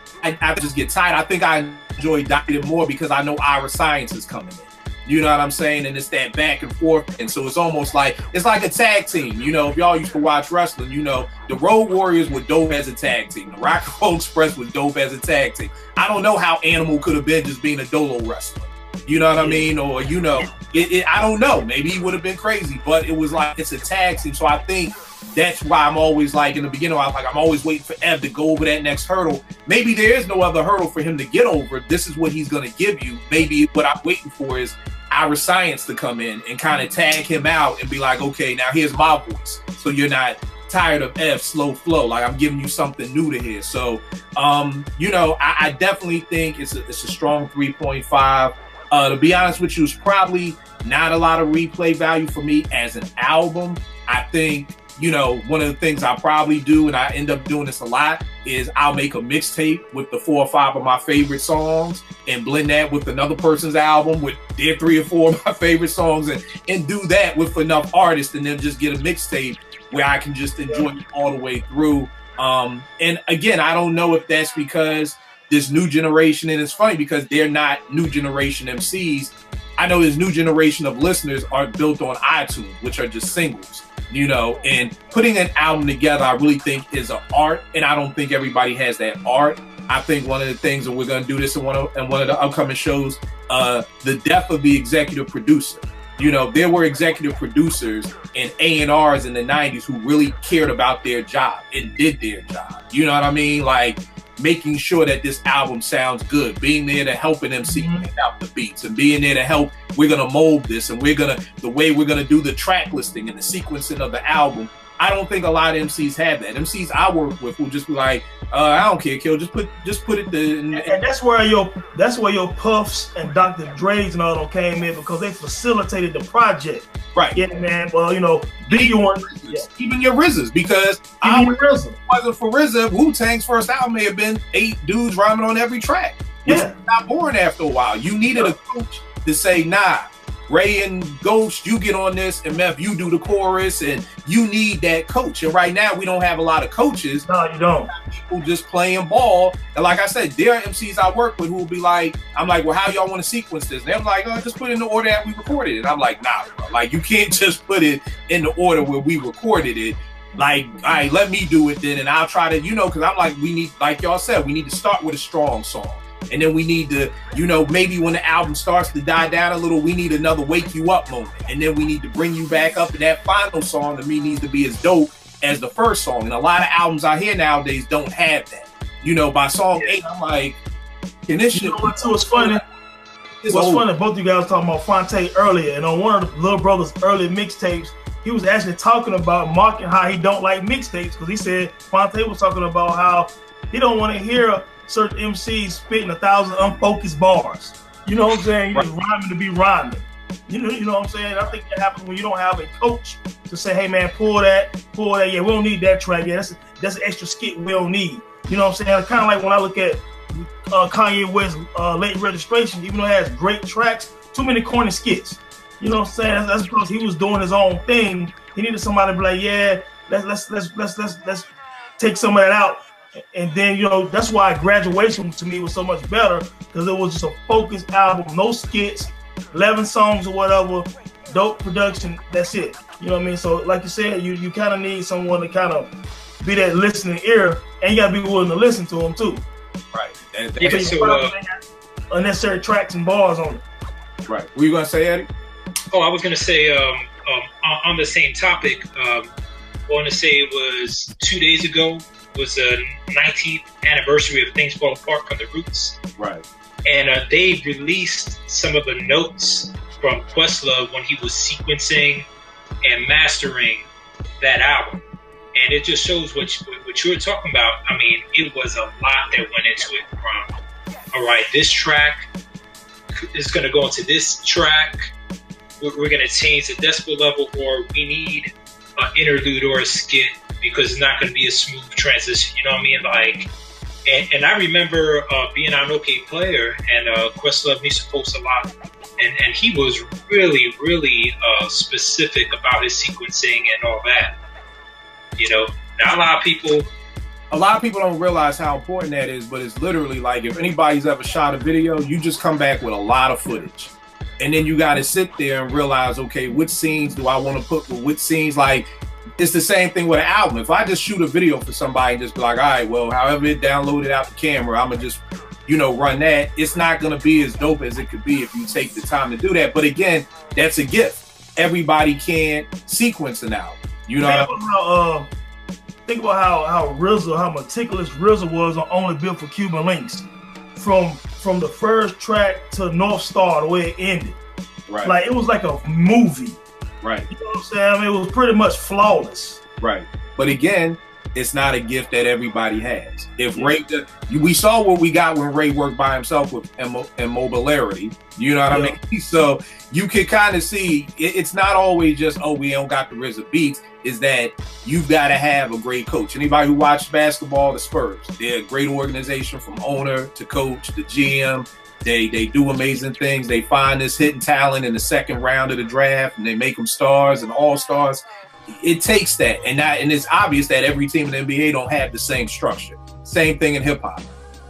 just get tired. I think I enjoy Dilated more because I know Ira Science is coming in. You know what I'm saying? And it's that back and forth. And so it's almost like, it's like a tag team. You know, if y'all used to watch wrestling, you know, the Road Warriors were dope as a tag team. The Rock and Roll Express was dope as a tag team. I don't know how Animal could have been just being a Dolo wrestler. You know what I mean? Or, you know, I don't know. Maybe he would have been crazy, but it was like, it's a tag team. So I think that's why I'm always like, in the beginning, I'm always waiting for Ev to go over that next hurdle. Maybe there is no other hurdle for him to get over. This is what he's going to give you. Maybe what I'm waiting for is Our Science to come in and kind of tag him out and be like, okay, now here's my voice. So you're not tired of F's slow flow. Like, I'm giving you something new to hear. So, you know, I definitely think it's a strong 3.5. To be honest with you, it's probably not a lot of replay value for me as an album. I think, you know, one of the things I probably do, and I end up doing this a lot, is I'll make a mixtape with the 4 or 5 of my favorite songs and blend that with another person's album with their 3 or 4 of my favorite songs and do that with enough artists and then just get a mixtape where I can just enjoy it all the way through. And again, I don't know if that's because this new generation, and it's funny because they're not new generation MCs. I know this new generation of listeners are built on iTunes, which are just singles, you know, and putting an album together, I really think is an art, and I don't think everybody has that art. I think one of the things, and we're going to do this in one of the upcoming shows, the death of the executive producer. You know, there were executive producers and A&Rs in the 90s who really cared about their job and did their job. You know what I mean? Like, making sure that this album sounds good, being there to help an MC pick out the beats, and being there to help, we're going to mold this, and the way we're going to do the track listing and the sequencing of the album. I don't think a lot of MCs have that. MCs I work with will just be like, I don't care, Kill, just put it there. And that's where your Puffs and Dr. Dre's and all them came in, because they facilitated the project. Right. Yeah, man. Well, you know, even your RZAs, because if it wasn't for RZA, Wu-Tang's first album may have been 8 dudes rhyming on every track. Yeah. Not boring after a while. You needed a coach to say, nah, Ray and Ghost, you get on this, and Meth, you do the chorus, and you need that coach. And right now, we don't have a lot of coaches. No, you don't. People just playing ball. And like I said, there are MCs I work with who will be like, I'm like, well, how y'all want to sequence this? And they're like, oh, just put it in the order that we recorded it. And I'm like, nah, bro. Like, you can't just put it in the order where we recorded it. Like, all right, let me do it then, and I'll try to, you know, because I'm like, we need, like y'all said, we need to start with a strong song. And then we need to, you know, maybe when the album starts to die down a little, we need another wake you up moment. And then we need to bring you back up. And that final song to me needs to be as dope as the first song. And a lot of albums I hear nowadays don't have that. You know, by song 8, I'm like, can this shit? You know what, too? It's funny. What's funny, both you guys talking about Fonte earlier, and on one of the Little Brother's early mixtapes, he was actually talking about marking how he don't like mixtapes, because he said Fonte was talking about how he don't want to hear certain MCs spitting 1,000 unfocused bars. You know what I'm saying? You're just rhyming to be rhyming. You know what I'm saying? I think that happens when you don't have a coach to say, hey man, pull that. Yeah, we don't need that track. Yeah, that's an extra skit we don't need. You know what I'm saying? Kind of like when I look at Kanye West's Late Registration, even though it has great tracks, too many corny skits. You know what I'm saying? That's because he was doing his own thing. He needed somebody to be like, yeah, let's take some of that out. And then, you know, that's why Graduation to me was so much better, because it was just a focused album, no skits, 11 songs or whatever, dope production, that's it. You know what I mean? So like you said, you kind of need someone to kind of be that listening ear, and you got to be willing to listen to them too. Right. Unnecessary tracks and bars on it. Right. What you going to say, Eddie? Oh, I was going to say, on the same topic, I want to say it was 2 days ago, was the 19th anniversary of Things Fall Apart from the Roots. Right. And they released some of the notes from Questlove when he was sequencing and mastering that album. And it just shows what you were talking about. I mean, it was a lot that went into it, from, all right, this track is going to go into this track. We're going to change the decibel level, or we need an interlude or a skit, because it's not going to be a smooth transition. You know what I mean? Like, and I remember being on OK Player, and Questlove used to post a lot, and he was really, really specific about his sequencing and all that. You know, now a lot of people don't realize how important that is, but it's literally like, if anybody's ever shot a video, you just come back with a lot of footage. And then you got to sit there and realize, okay, which scenes do I want to put with which scenes? Like, it's the same thing with an album. If I just shoot a video for somebody and just be like, all right, well, however it downloaded out the camera, I'm going to just, you know, run that. It's not going to be as dope as it could be if you take the time to do that. But again, that's a gift. Everybody can't sequence an album. You know, think about how RZA, how meticulous RZA was on Only Built for Cuban Links. From the first track to North Star, the way it ended. Right. Like, it was like a movie. Right. You know what I'm saying? I mean, it was pretty much flawless. Right. But again, it's not a gift that everybody has. If Ray, we saw what we got when Ray worked by himself with Immobilarity. You know what I mean? So you can kind of see it's not always just, oh, we don't got the RZA beats. Is that you've got to have a great coach. Anybody who watched basketball, the Spurs, they're a great organization from owner to coach to GM. They do amazing things. They find this hidden talent in the second round of the draft, and they make them stars and all-stars. It takes that, and it's obvious that every team in the NBA don't have the same structure. Same thing in hip-hop.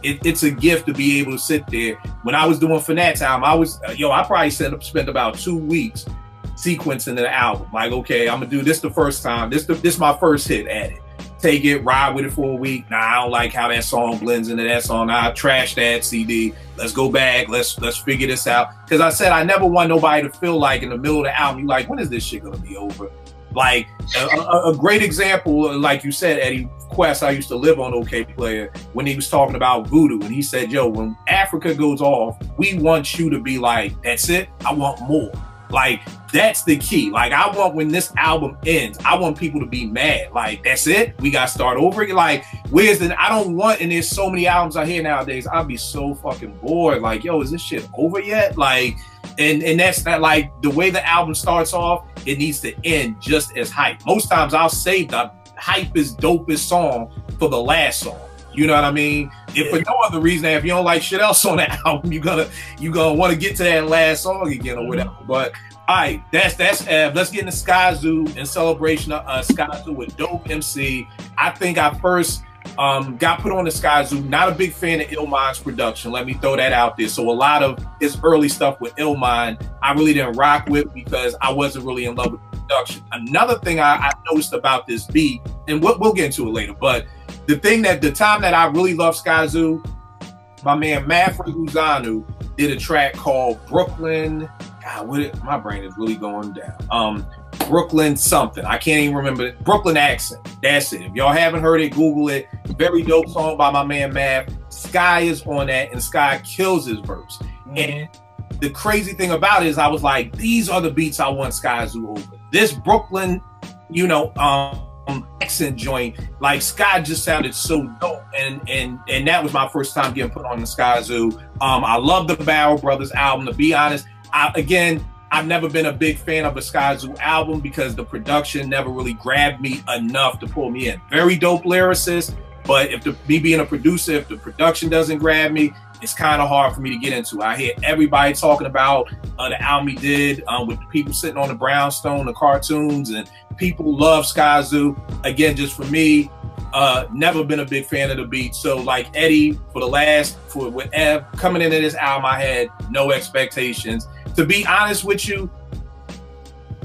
It's a gift to be able to sit there. When I was doing Finance album, I probably spent about 2 weeks sequencing the album. Like, okay, I'm gonna do this the first time. This my first hit at it. Take it, ride with it for a week. Nah, I don't like how that song blends into that song. Nah, trash that CD. Let's go back. Let's figure this out. Because I said I never want nobody to feel like in the middle of the album, you're like, when is this shit gonna be over? Like a great example, like you said, Eddie Quest, I used to live on OK Player, when he was talking about Voodoo, and he said, yo, when Africa goes off, we want you to be like, that's it, I want more. Like, that's the key. Like, I want, when this album ends, I want people to be mad. Like, that's it? We got to start over again? Like, where's the, I don't want, and there's so many albums I hear nowadays, I'll be so fucking bored. Like, yo, is this shit over yet? Like, and that's not, like, the way the album starts off, it needs to end just as hype. Most times I'll save the hypest, dopest song for the last song. You know what I mean? If for no other reason, if you don't like shit else on the album, you're gonna want to get to that last song again or whatever. But all right, that's let's get into Skyzoo in celebration of Skyzoo with Dope MC. I think I first got put on the Skyzoo. Not a big fan of Illmind's production. Let me throw that out there. So a lot of his early stuff with Illmind, I really didn't rock with because I wasn't really in love with the production. Another thing I noticed about this beat, and we'll get into it later, but the time that I really love Skyzoo, my man Mafra Uzanu did a track called Brooklyn. God, my brain is really going down. Brooklyn something. I can't even remember it. Brooklyn Accent. That's it. If y'all haven't heard it, Google it. Very dope song by my man Mav. Sky is on that, and Sky kills his verse. And the crazy thing about it is I was like, these are the beats I want Skyzoo over. This Brooklyn, accent joint, like Sky just sounded so dope, and that was my first time getting put on the Skyzoo. I love the Barrel Brothers album. To be honest, I've never been a big fan of a Skyzoo album because the production never really grabbed me enough to pull me in. Very dope lyricist, but me being a producer, if the production doesn't grab me, it's kind of hard for me to get into. I hear everybody talking about the album he did with the people sitting on the brownstone, the cartoons, and people love Skyzoo. Again, just for me, never been a big fan of the beat. So like Eddie, with Ev coming into this album, I had no expectations. To be honest with you,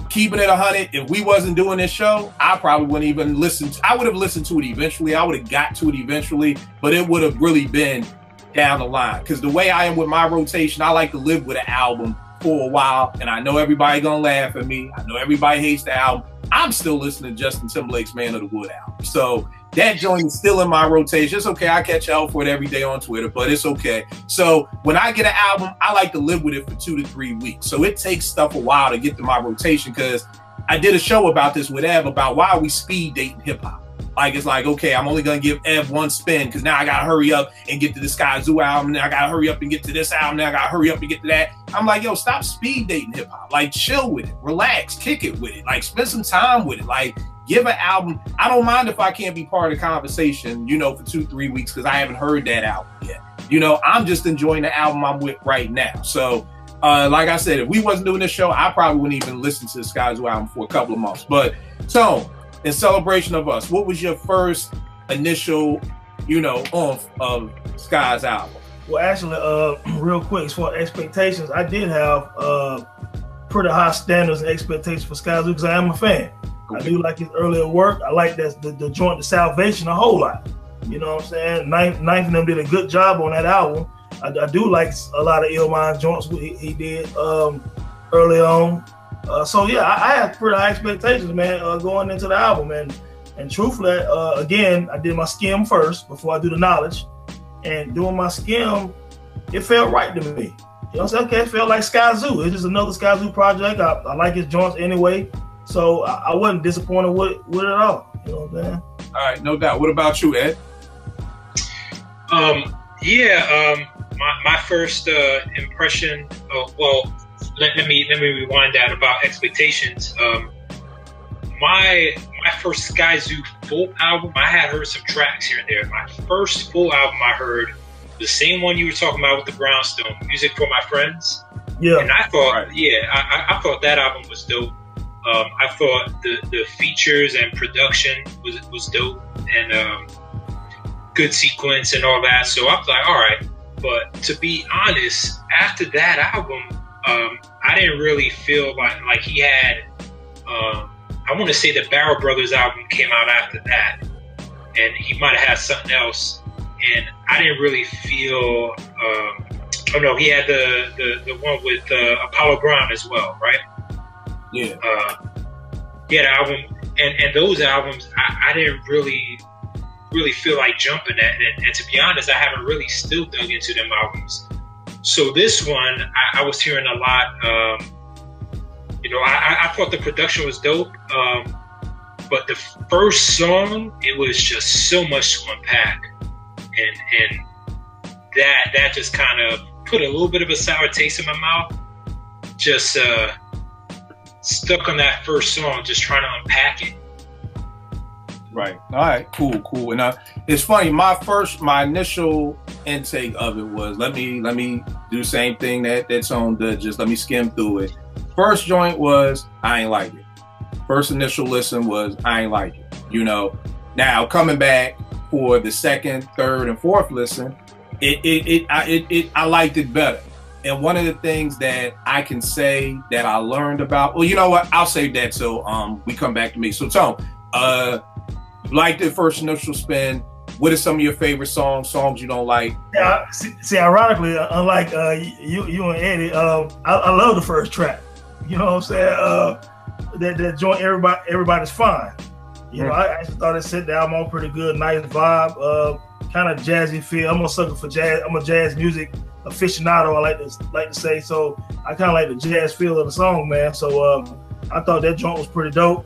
keeping it 100, if we wasn't doing this show, I probably wouldn't even listen to, I would have listened to it eventually. I would have got to it eventually, but it would have really been down the line. Because the way I am with my rotation, I like to live with an album for a while, and I know everybody gonna laugh at me. I know everybody hates the album. I'm still listening to Justin Timberlake's Man of the Wood album. So that joint is still in my rotation. It's okay. I catch out for it every day on Twitter, but it's okay. So when I get an album, I like to live with it for 2 to 3 weeks. So it takes stuff a while to get to my rotation, because I did a show about this with Ev about why are we speed dating hip hop. Like, it's like, okay, I'm only going to give Ev one spin because now I got to hurry up and get to the Skyzoo album. Then I got to hurry up and get to this album. Then I got to hurry up and get to that. I'm like, yo, stop speed dating hip hop. Like, chill with it. Relax. Kick it with it. Like, spend some time with it. Like, give an album. I don't mind if I can't be part of the conversation, for 2-3 weeks because I haven't heard that album yet. I'm just enjoying the album I'm with right now. So, like I said, if we wasn't doing this show, I probably wouldn't even listen to the Skyzoo album for a couple of months. But, so, in celebration of us, what was your first initial, of Sky's album? Well, actually, real quick, as far as expectations, I did have pretty high standards and expectations for Skyzoo because I am a fan. Okay. I do like his earlier work. I like that the joint, The Salvation, a whole lot. You know what I'm saying? Ninth and them did a good job on that album. I do like a lot of Illmind joints he did early on. So yeah, I had pretty high expectations, man, going into the album. And truthfully, again, I did my skim first before I do the knowledge. And doing my skim, it felt right to me. You know what I'm saying? Okay, it felt like Skyzoo. It's just another Skyzoo project. I like his joints anyway. So I wasn't disappointed with it at all. You know what I'm saying? All right, no doubt. What about you, Ed? My first impression of, well, let me rewind that about expectations. My first Skyzoo full album, I had heard some tracks here and there. My first full album I heard, the same one you were talking about with the Brownstone, Music for My Friends. Yeah. And I thought, I thought that album was dope. I thought the features and production was dope, and good sequence and all that. So I was like, all right. But to be honest, after that album, I didn't really feel like he had. I want to say the Barrel Brothers album came out after that, and he might have had something else. And I didn't really feel. Oh no, he had the one with Apollo Brown as well, right? Yeah. He had an album, and those albums, I didn't really feel like jumping at. And to be honest, I haven't really still dug into them albums. So this one, I was hearing a lot. I thought the production was dope, but the first song, it was just so much to unpack, and that just kind of put a little bit of a sour taste in my mouth. Just stuck on that first song, just trying to unpack it. Right. All right. Cool. And it's funny. My initial intake of it was let me do the same thing that song did. Just let me skim through it. First joint was I ain't like it. First initial listen was I ain't like it. You know. Now coming back for the second, third, and fourth listen, I liked it better. And one of the things that I can say that I learned about, well, you know what? I'll save that till we come back to me. So Tone, liked the first initial spin. What are some of your favorite songs you don't like? Yeah, see, ironically, unlike you and Eddie, I love the first track. You know what I'm saying? That joint, everybody's fine. You know, I actually thought it set the album on pretty good, nice vibe, kind of jazzy feel. I'm a sucker for jazz. I'm a jazz music aficionado, I like to say. So I kind of like the jazz feel of the song, man. So I thought that joint was pretty dope.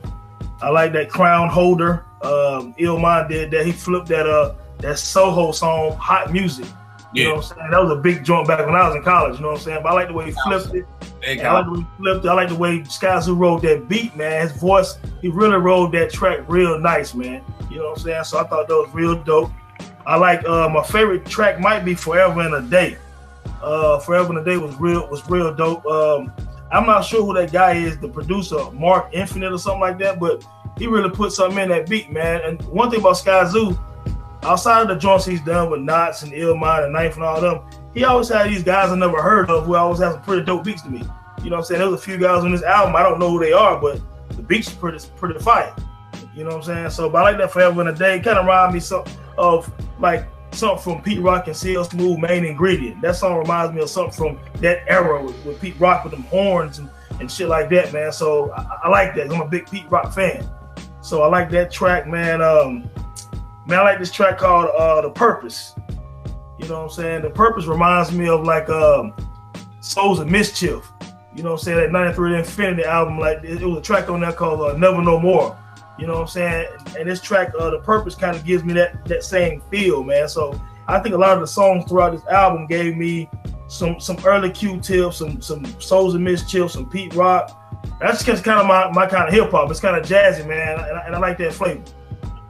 I like that Crown Holder. Illmind did that. He flipped that Soho song, Hot Music. You know what I'm saying? That was a big joint back when I was in college. You know what I'm saying? But I like the way he flipped it. I like the way Skyzoo rolled that beat, man. His voice, he really rolled that track real nice, man. You know what I'm saying? So I thought that was real dope. I like my favorite track might be Forever and a Day. Forever and a Day was real dope. I'm not sure who that guy is, the producer, Mark Infinite or something like that, but he really put something in that beat, man. And one thing about Skyzoo, outside of the joints he's done with Knots and Illmind and Knife and all them, he always had these guys I never heard of who always have some pretty dope beats to me. You know what I'm saying? There was a few guys on this album, I don't know who they are, but the beats are pretty fire. You know what I'm saying? So, but I like that Forever and a Day. It kind of reminds me of like something from Pete Rock and CL Smooth, Main Ingredient. That song reminds me of something from that era with Pete Rock with them horns and shit like that, man. So I like that. I'm a big Pete Rock fan. So I like that track, man. I like this track called The Purpose. You know what I'm saying? The Purpose reminds me of like Souls of Mischief. You know what I'm saying? That 93 Infinity album, like it was a track on there called Never No More. You know what I'm saying? And this track, The Purpose, kind of gives me that same feel, man. So I think a lot of the songs throughout this album gave me some early Q-Tips, some Souls of Mischief, some Pete Rock. That's just kind of my kind of hip hop. It's kind of jazzy, man, and I like that flavor.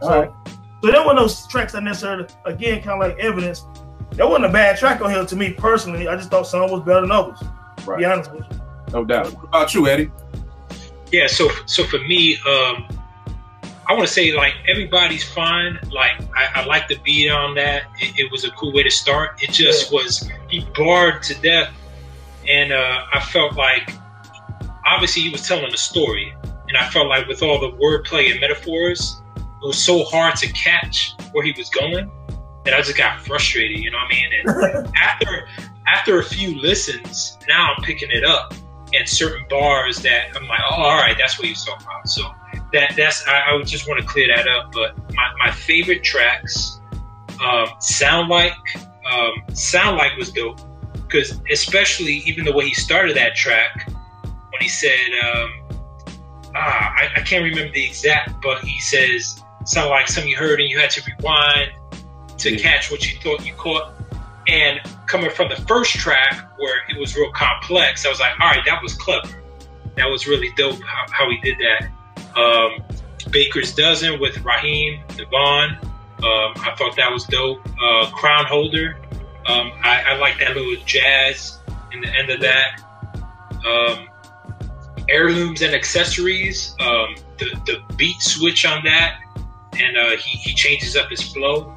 So that one of those tracks that necessarily, again, kind of like Evidence. That wasn't a bad track on here to me personally. I just thought some was better than others. To be honest with you. No doubt. What about you, Eddie? Yeah. So for me, I want to say, like, everybody's fine. Like, I like the beat on that. It was a cool way to start. It just was, he barred to death. And I felt like, obviously he was telling a story. And I felt like with all the wordplay and metaphors, it was so hard to catch where he was going that I just got frustrated, you know what I mean? And after a few listens, now I'm picking it up. And certain bars that I'm like, oh, all right, that's what he was talking about. So I would just want to clear that up. But my favorite tracks, Sound Like was dope, because especially even the way he started that track when he said, I can't remember the exact, but he says, sound like something you heard and you had to rewind to catch what you thought you caught. And coming from the first track where it was real complex, I was like, all right, that was clever. That was really dope how he did that. Baker's Dozen with Raheem Devon. I thought that was dope. Crown Holder. I like that little jazz in the end of that. Heirlooms and Accessories. The beat switch on that, and he changes up his flow.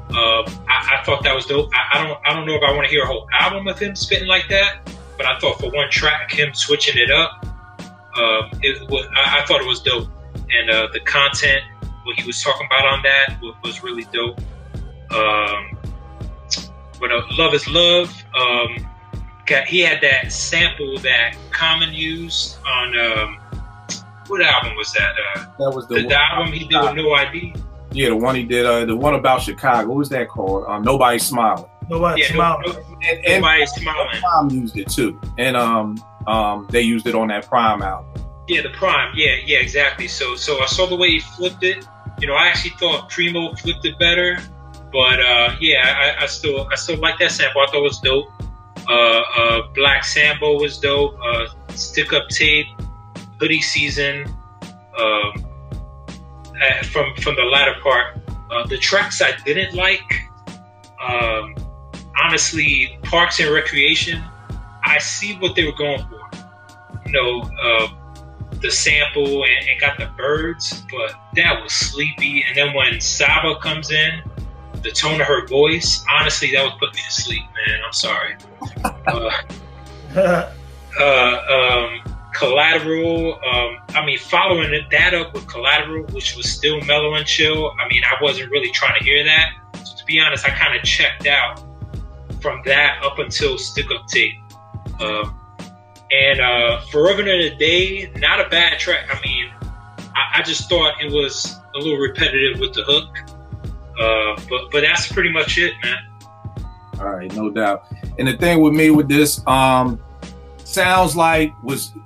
I thought that was dope. I don't know if I want to hear a whole album of him spitting like that, but I thought for one track, him switching it up, I thought it was dope. And the content, what he was talking about on that was really dope. But Love Is Love, he had that sample that Common used on, what album was that? That was the album he did with No ID. Yeah, the one he did, the one about Chicago. What was that called? Nobody's Smiling. Nobody's Smiling. Nobody's Smiling. Prime used it too, and they used it on that Prime album. Yeah, the Prime. Yeah, exactly. So I saw the way he flipped it. You know, I actually thought Primo flipped it better, but I still like that sample. I thought it was dope. Black Sambo was dope. Stick Up Tape, Hoodie Season. From the latter part, the tracks I didn't like, honestly, Parks and Recreation, I see what they were going for. You know, the sample and got the birds, but that was sleepy. And then when Saba comes in, the tone of her voice, honestly, that was putting me to sleep, man. I'm sorry. Collateral, following that up with Collateral, which was still mellow and chill. I mean, I wasn't really trying to hear that. So to be honest, I kind of checked out from that up until Stick Up Tape. And Forever and a Day, not a bad track. I mean, I just thought it was a little repetitive with the hook. But that's pretty much it, man. All right, no doubt. And the thing with me with this, Sounds Like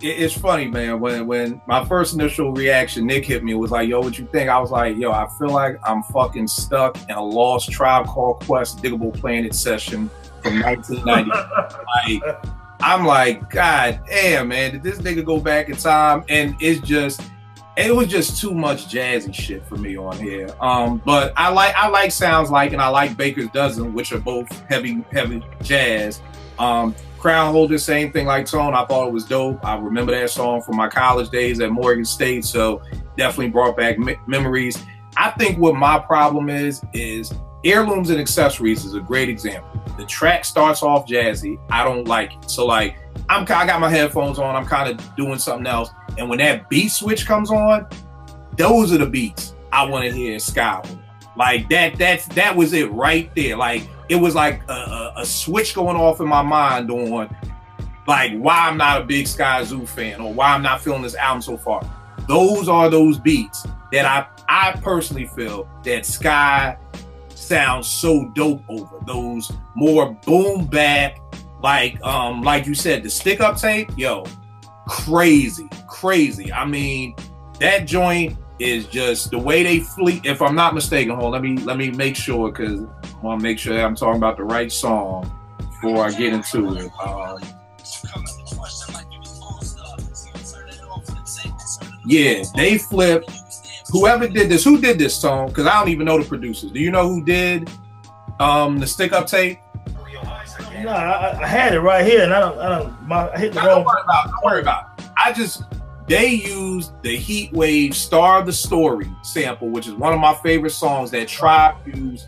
it's funny, man. When my first initial reaction, Nick hit me, was like, yo, what you think? I was like, yo, I feel like I'm fucking stuck in a lost Tribe Called Quest Diggable Planet session from 1990. I'm like, God damn, man, did this nigga go back in time? And it was just too much jazzy shit for me on here. But I like Sounds Like, and I like Baker's Dozen, which are both heavy jazz. Crown Holder, same thing like Tone. I thought it was dope. I remember that song from my college days at Morgan State, so definitely brought back memories. I think what my problem is Heirlooms and Accessories is a great example. The track starts off jazzy. I don't like it. So like, I got my headphones on. I'm kind of doing something else. And when that beat switch comes on, those are the beats I want to hear Sky on. Like that was it right there. Like, it was like a switch going off in my mind on like why I'm not a big Skyzoo fan or why I'm not feeling this album so far. Those are those beats that I personally feel that Sky sounds so dope over. Those more boom bap, like you said, the Stick Up Tape, yo, crazy. I mean, that joint is just the way they fleet. If I'm not mistaken, hold on, let me make sure, because I want to make sure that I'm talking about the right song before I get into it. Yeah, they flipped. Whoever did this, who did this song? Because I don't even know the producers. Do you know who did the Stick Up Tape? No, I had it right here, and I hit the wrong. Don't worry about it. they used the Heat Wave Star of the Story sample, which is one of my favorite songs that Tribe used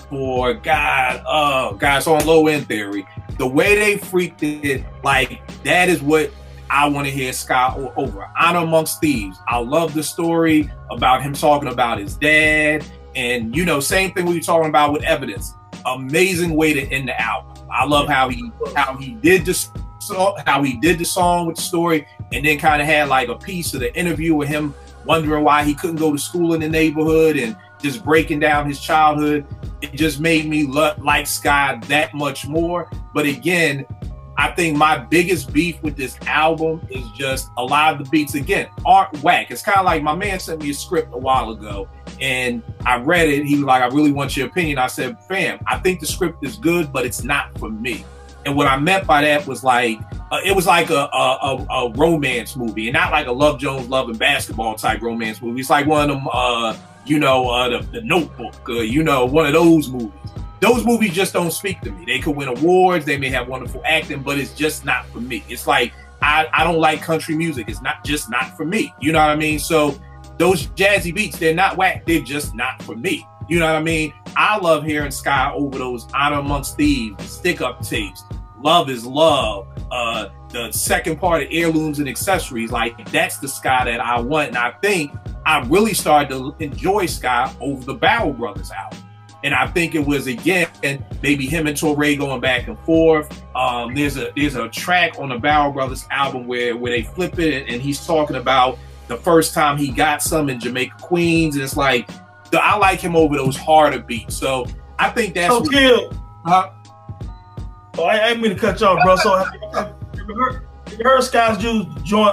for it's on Low End Theory. The way they freaked it, like, that is what I want to hear Sky over. Honor Amongst Thieves. I love the story about him talking about his dad, and you know, same thing we were talking about with Evidence. Amazing way to end the album. I love how he did the song with the story, and then kind of had like a piece of the interview with him wondering why he couldn't go to school in the neighborhood and just breaking down his childhood. It just made me like Sky that much more. But again, I think my biggest beef with this album is just a lot of the beats, again, aren't whack. It's kind of like my man sent me a script a while ago, and I read it. He was like, I really want your opinion. I said, fam, I think the script is good, but it's not for me. And what I meant by that was like, it was like a romance movie, and not like a Love Jones Love and Basketball type romance movie. It's like one of them, the Notebook, one of those movies. Those movies just don't speak to me. They could win awards, they may have wonderful acting, but it's just not for me. It's like, I don't like country music. It's not for me. You know what I mean? So those jazzy beats, they're not whack. They're just not for me. You know what I mean? I love hearing Sky over those Honor Amongst Thieves, stick-up tapes, Love Is Love, the second part of Heirlooms and Accessories. Like, that's the Sky that I want. And I think I really started to enjoy Sky over the Barrel Brothers album. And I think it was, again, maybe him and Torre going back and forth. There's a track on the Barrel Brothers album where they flip it, and he's talking about the first time he got some in Jamaica, Queens. And it's like, I like him over those harder beats. So I think that's what... Huh? Oh, I didn't mean to cut you off, bro. So have you heard Skyzoo join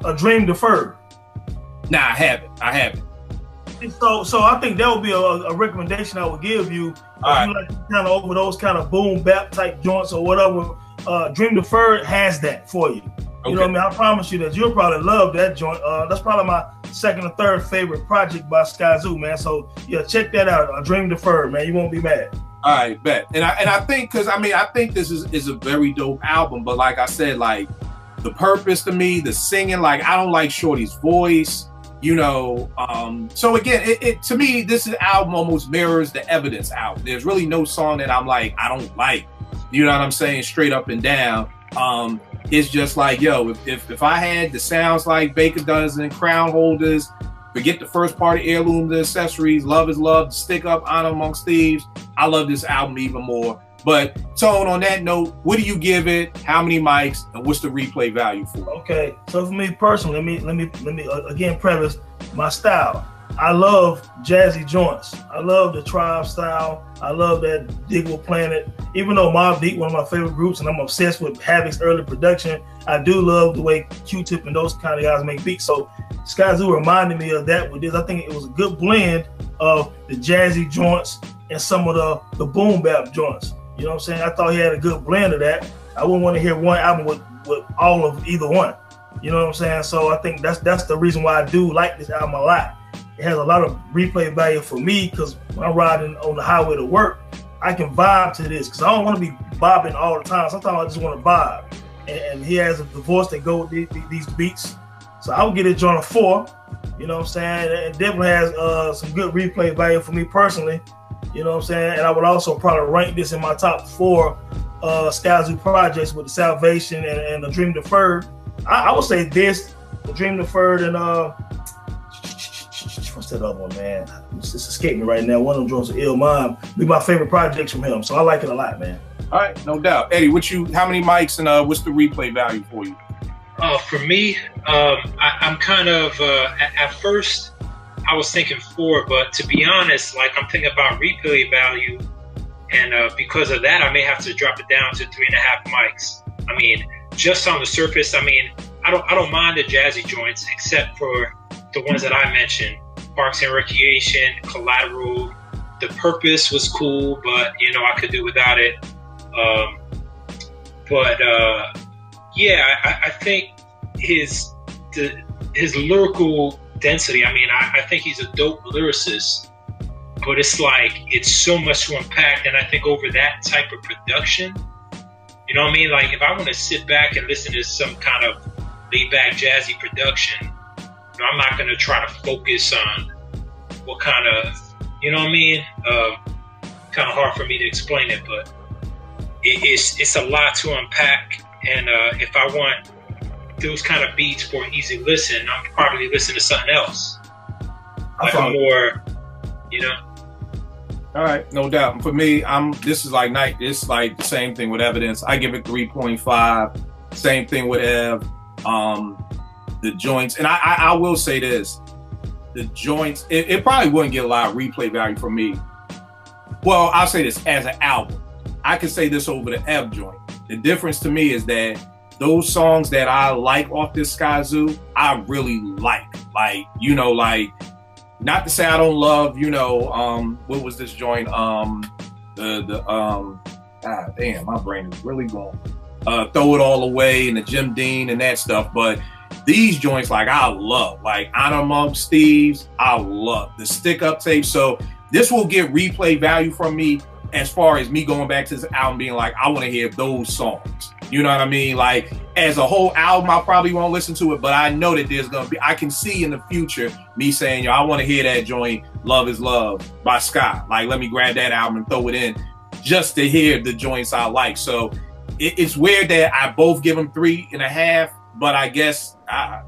A Dream Deferred? Nah, I haven't. So I think that would be a recommendation I would give you. If you like kind of over those kind of boom bap type joints or whatever. Dream Deferred has that for you. You know what I mean? I promise you that you'll probably love that joint. That's probably my second or third favorite project by Skyzoo, man. So yeah, check that out. A Dream Deferred, man. You won't be mad. All right, bet. And I think, because I think this is a very dope album, but like I said, like the purpose to me, the singing, like I don't like Shorty's voice, so again, it to me, this album almost mirrors the Evidence album. There's really no song that I'm like, I don't like, you know what I'm saying, straight up and down. It's just like, yo, if I had the sounds like Baker Dozen, Crown Holders, forget the first part of Heirlooms and Accessories, Love Is Love, Stick Up, Honor Amongst Thieves, I love this album even more. But Tone, on that note, what do you give it? How many mics? And what's the replay value for it? Okay, so for me personally, let me again preface my style. I love jazzy joints. I love the Tribe style. I love that Digable Planet. Even though Mobb Deep, one of my favorite groups, and I'm obsessed with Havoc's early production, I do love the way Q-Tip and those kind of guys make beats. So Skyzoo reminded me of that with this. I think it was a good blend of the jazzy joints and some of the boom bap joints. You know what I'm saying? I thought he had a good blend of that. I wouldn't want to hear one album with all of either one. You know what I'm saying? So I think that's the reason why I do like this album a lot. It has a lot of replay value for me, because when I'm riding on the highway to work, I can vibe to this, because I don't want to be bobbing all the time. Sometimes I just want to vibe. And he has the voice that go with these beats. So I would get it joint a 4. You know what I'm saying? It definitely has some good replay value for me personally. You know what I'm saying? And I would also probably rank this in my top 4 Skyzoo projects with the Salvation and the Dream Deferred. I would say this, the Dream Deferred, and what's that other one, man? It's escaping me right now. One of them joints, Ill Mind, be my favorite projects from him. So I like it a lot, man. All right, no doubt. Eddie, how many mics and what's the replay value for you? For me, I'm kind of, at first, I was thinking 4, but to be honest, like I'm thinking about replay value, and because of that, I may have to drop it down to 3.5 mics. I mean, just on the surface, I mean, I don't mind the jazzy joints, except for the ones that I mentioned: Parks and Recreation, Collateral. The Purpose was cool, but I could do without it. Yeah, I think his lyrical density, I mean, I think he's a dope lyricist, but it's like, it's so much to unpack. And I think over that type of production, you know what I mean? Like, if I want to sit back and listen to some kind of laid back jazzy production. You know, I'm not gonna try to focus on what kind of, you know what I mean? Kind of hard for me to explain it, but it's a lot to unpack. And if I want those kind of beats for an easy listen, I'm probably listening to something else. Like a more, you know. All right, no doubt. For me, this is like the same thing with Evidence. I give it 3.5. Same thing with Ev. The joints, and I will say this: the joints, it probably wouldn't get a lot of replay value from me. Well, I'll say this as an album. I could say this over the Ev joint. The difference to me is that those songs that I like off this Skyzoo, I really like. Like, you know, like, not to say I don't love, you know, what was this joint? God damn, my brain is really going. Throw It All Away and the Jim Dean and that stuff. But these joints, like, I love. Like, Honor Amongst Thieves, I love. The Stick Up tape. So this will get replay value from me as far as me going back to this album being like, I want to hear those songs. You know what I mean? Like, as a whole album, I probably won't listen to it, but I know that there's going to be, I can see in the future me saying, yo, I want to hear that joint, Love Is Love by Sky. Like, let me grab that album and throw it in just to hear the joints I like. So it's weird that I both give them 3.5, but I guess, I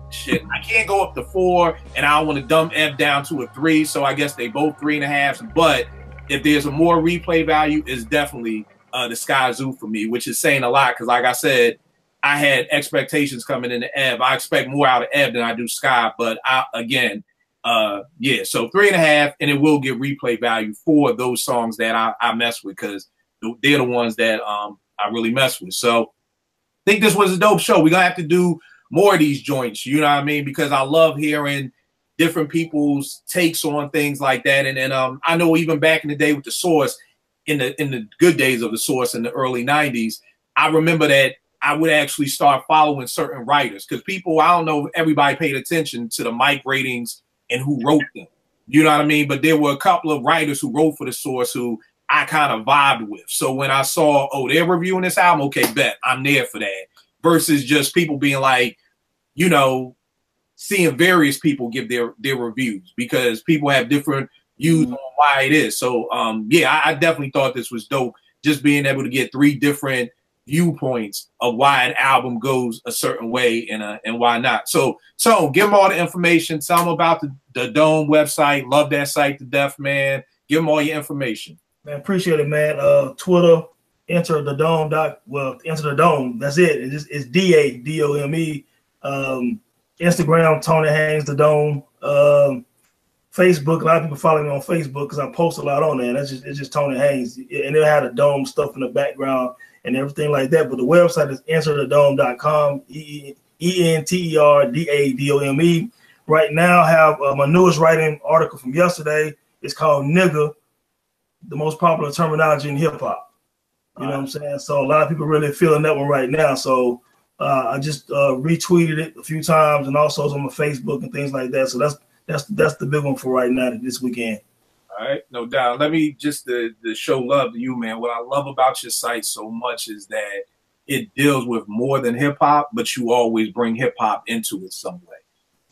can't go up to 4, and I don't want to dump F down to a 3, so I guess they both 3.5s. But if there's a more replay value, it's definitely the Skyzoo for me, which is saying a lot because, like I said, I had expectations coming into Ev. I expect more out of Ev than I do Sky, but again, yeah, so 3.5, and it will get replay value for those songs that I mess with because they're the ones that I really mess with. So I think this was a dope show. We're going to have to do more of these joints, you know what I mean? Because I love hearing different people's takes on things like that. And then I know even back in the day with The Source, in the good days of The Source in the early 90s, I remember that I would actually start following certain writers because people, I don't know if everybody paid attention to the mic ratings and who wrote them. You know what I mean? But there were a couple of writers who wrote for The Source who I kind of vibed with. So when I saw, oh, they're reviewing this album, okay, bet, I'm there for that. Versus just people being like, you know, seeing various people give their reviews because people have different views on why it is. So, yeah, I definitely thought this was dope. Just being able to get 3 different viewpoints of why an album goes a certain way and why not. So give them all the information. Tell them about the Dome website. Love that site to death, man. Give them all your information. Man, appreciate it, man. Twitter, enter the Dome. Enter the Dome. That's it. It's DADOME. Instagram, Tony Haynes the Dome. Facebook, a lot of people follow me on Facebook because I post a lot on there. It's just Tony Haynes, and it'll have the Dome stuff in the background and everything like that. But the website is enterthedome.com, ENTERDADOME. Right now, I have my newest writing article from yesterday. It's called "Nigga," the most popular terminology in hip hop. You know what I'm saying? So a lot of people really feeling that one right now. So I just retweeted it a few times, and also it's on my Facebook and things like that. So that's the big one for right now this weekend. All right, no doubt. Let me just to show love to you, man. What I love about your site so much is that it deals with more than hip hop, but you always bring hip hop into it some way.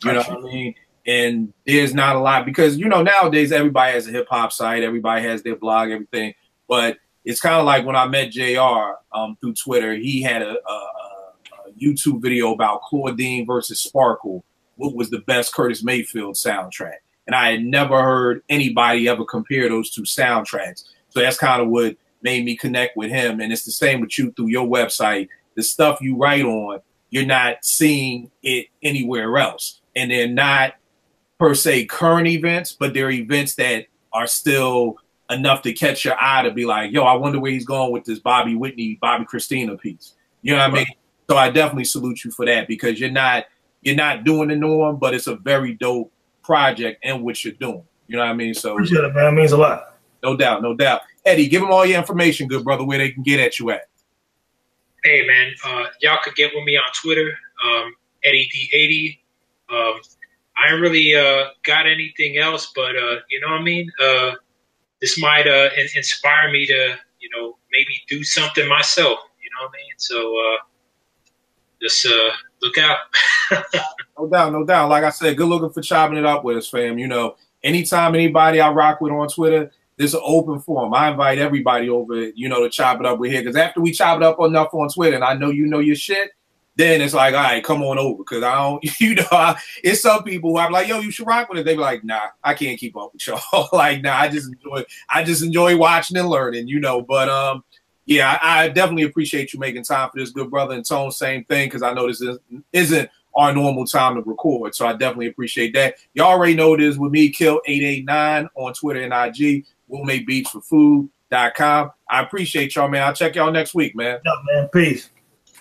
You know what I mean? And there's not a lot because, you know, nowadays everybody has a hip hop site, everybody has their blog, everything. But it's kind of like when I met JR through Twitter, he had a YouTube video about Claudine versus Sparkle. What was the best Curtis Mayfield soundtrack? And I had never heard anybody ever compare those two soundtracks. So that's kind of what made me connect with him. And it's the same with you through your website. The stuff you write on, you're not seeing it anywhere else. And they're not per se current events, but they're events that are still enough to catch your eye to be like, yo, I wonder where he's going with this Bobby Christina piece. You know what I mean? So I definitely salute you for that because you're not doing the norm, but it's a very dope project and what you're doing. You know what I mean? So appreciate it, man. It means a lot. No doubt, no doubt. Eddie, give them all your information, good brother, where they can get at you at. Hey, man, y'all could get with me on Twitter, Eddie D80. I ain't really got anything else, but you know what I mean? This might inspire me to, you know, maybe do something myself. You know what I mean? So just look out. No doubt, no doubt. Like I said, good looking for chopping it up with us, fam. You know, anytime anybody I rock with on Twitter, this is an open forum. I invite everybody over, you know, to chop it up with here. Because after we chop it up enough on Twitter, and I know you know your shit, then it's like, all right, come on over. Because I don't, you know, it's some people who I'm like, yo, you should rock with it. They be like, nah, I can't keep up with y'all. Like, nah, I just enjoy watching and learning, you know. But yeah, I definitely appreciate you making time for this, good brother. And Tone, same thing, because I know this isn't our normal time to record. So I definitely appreciate that. Y'all already know it is with me, Kill889 on Twitter and IG. We'll make beats for food.com. I appreciate y'all, man. I'll check y'all next week, man. Yeah, man. Peace.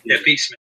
Yeah, peace, man.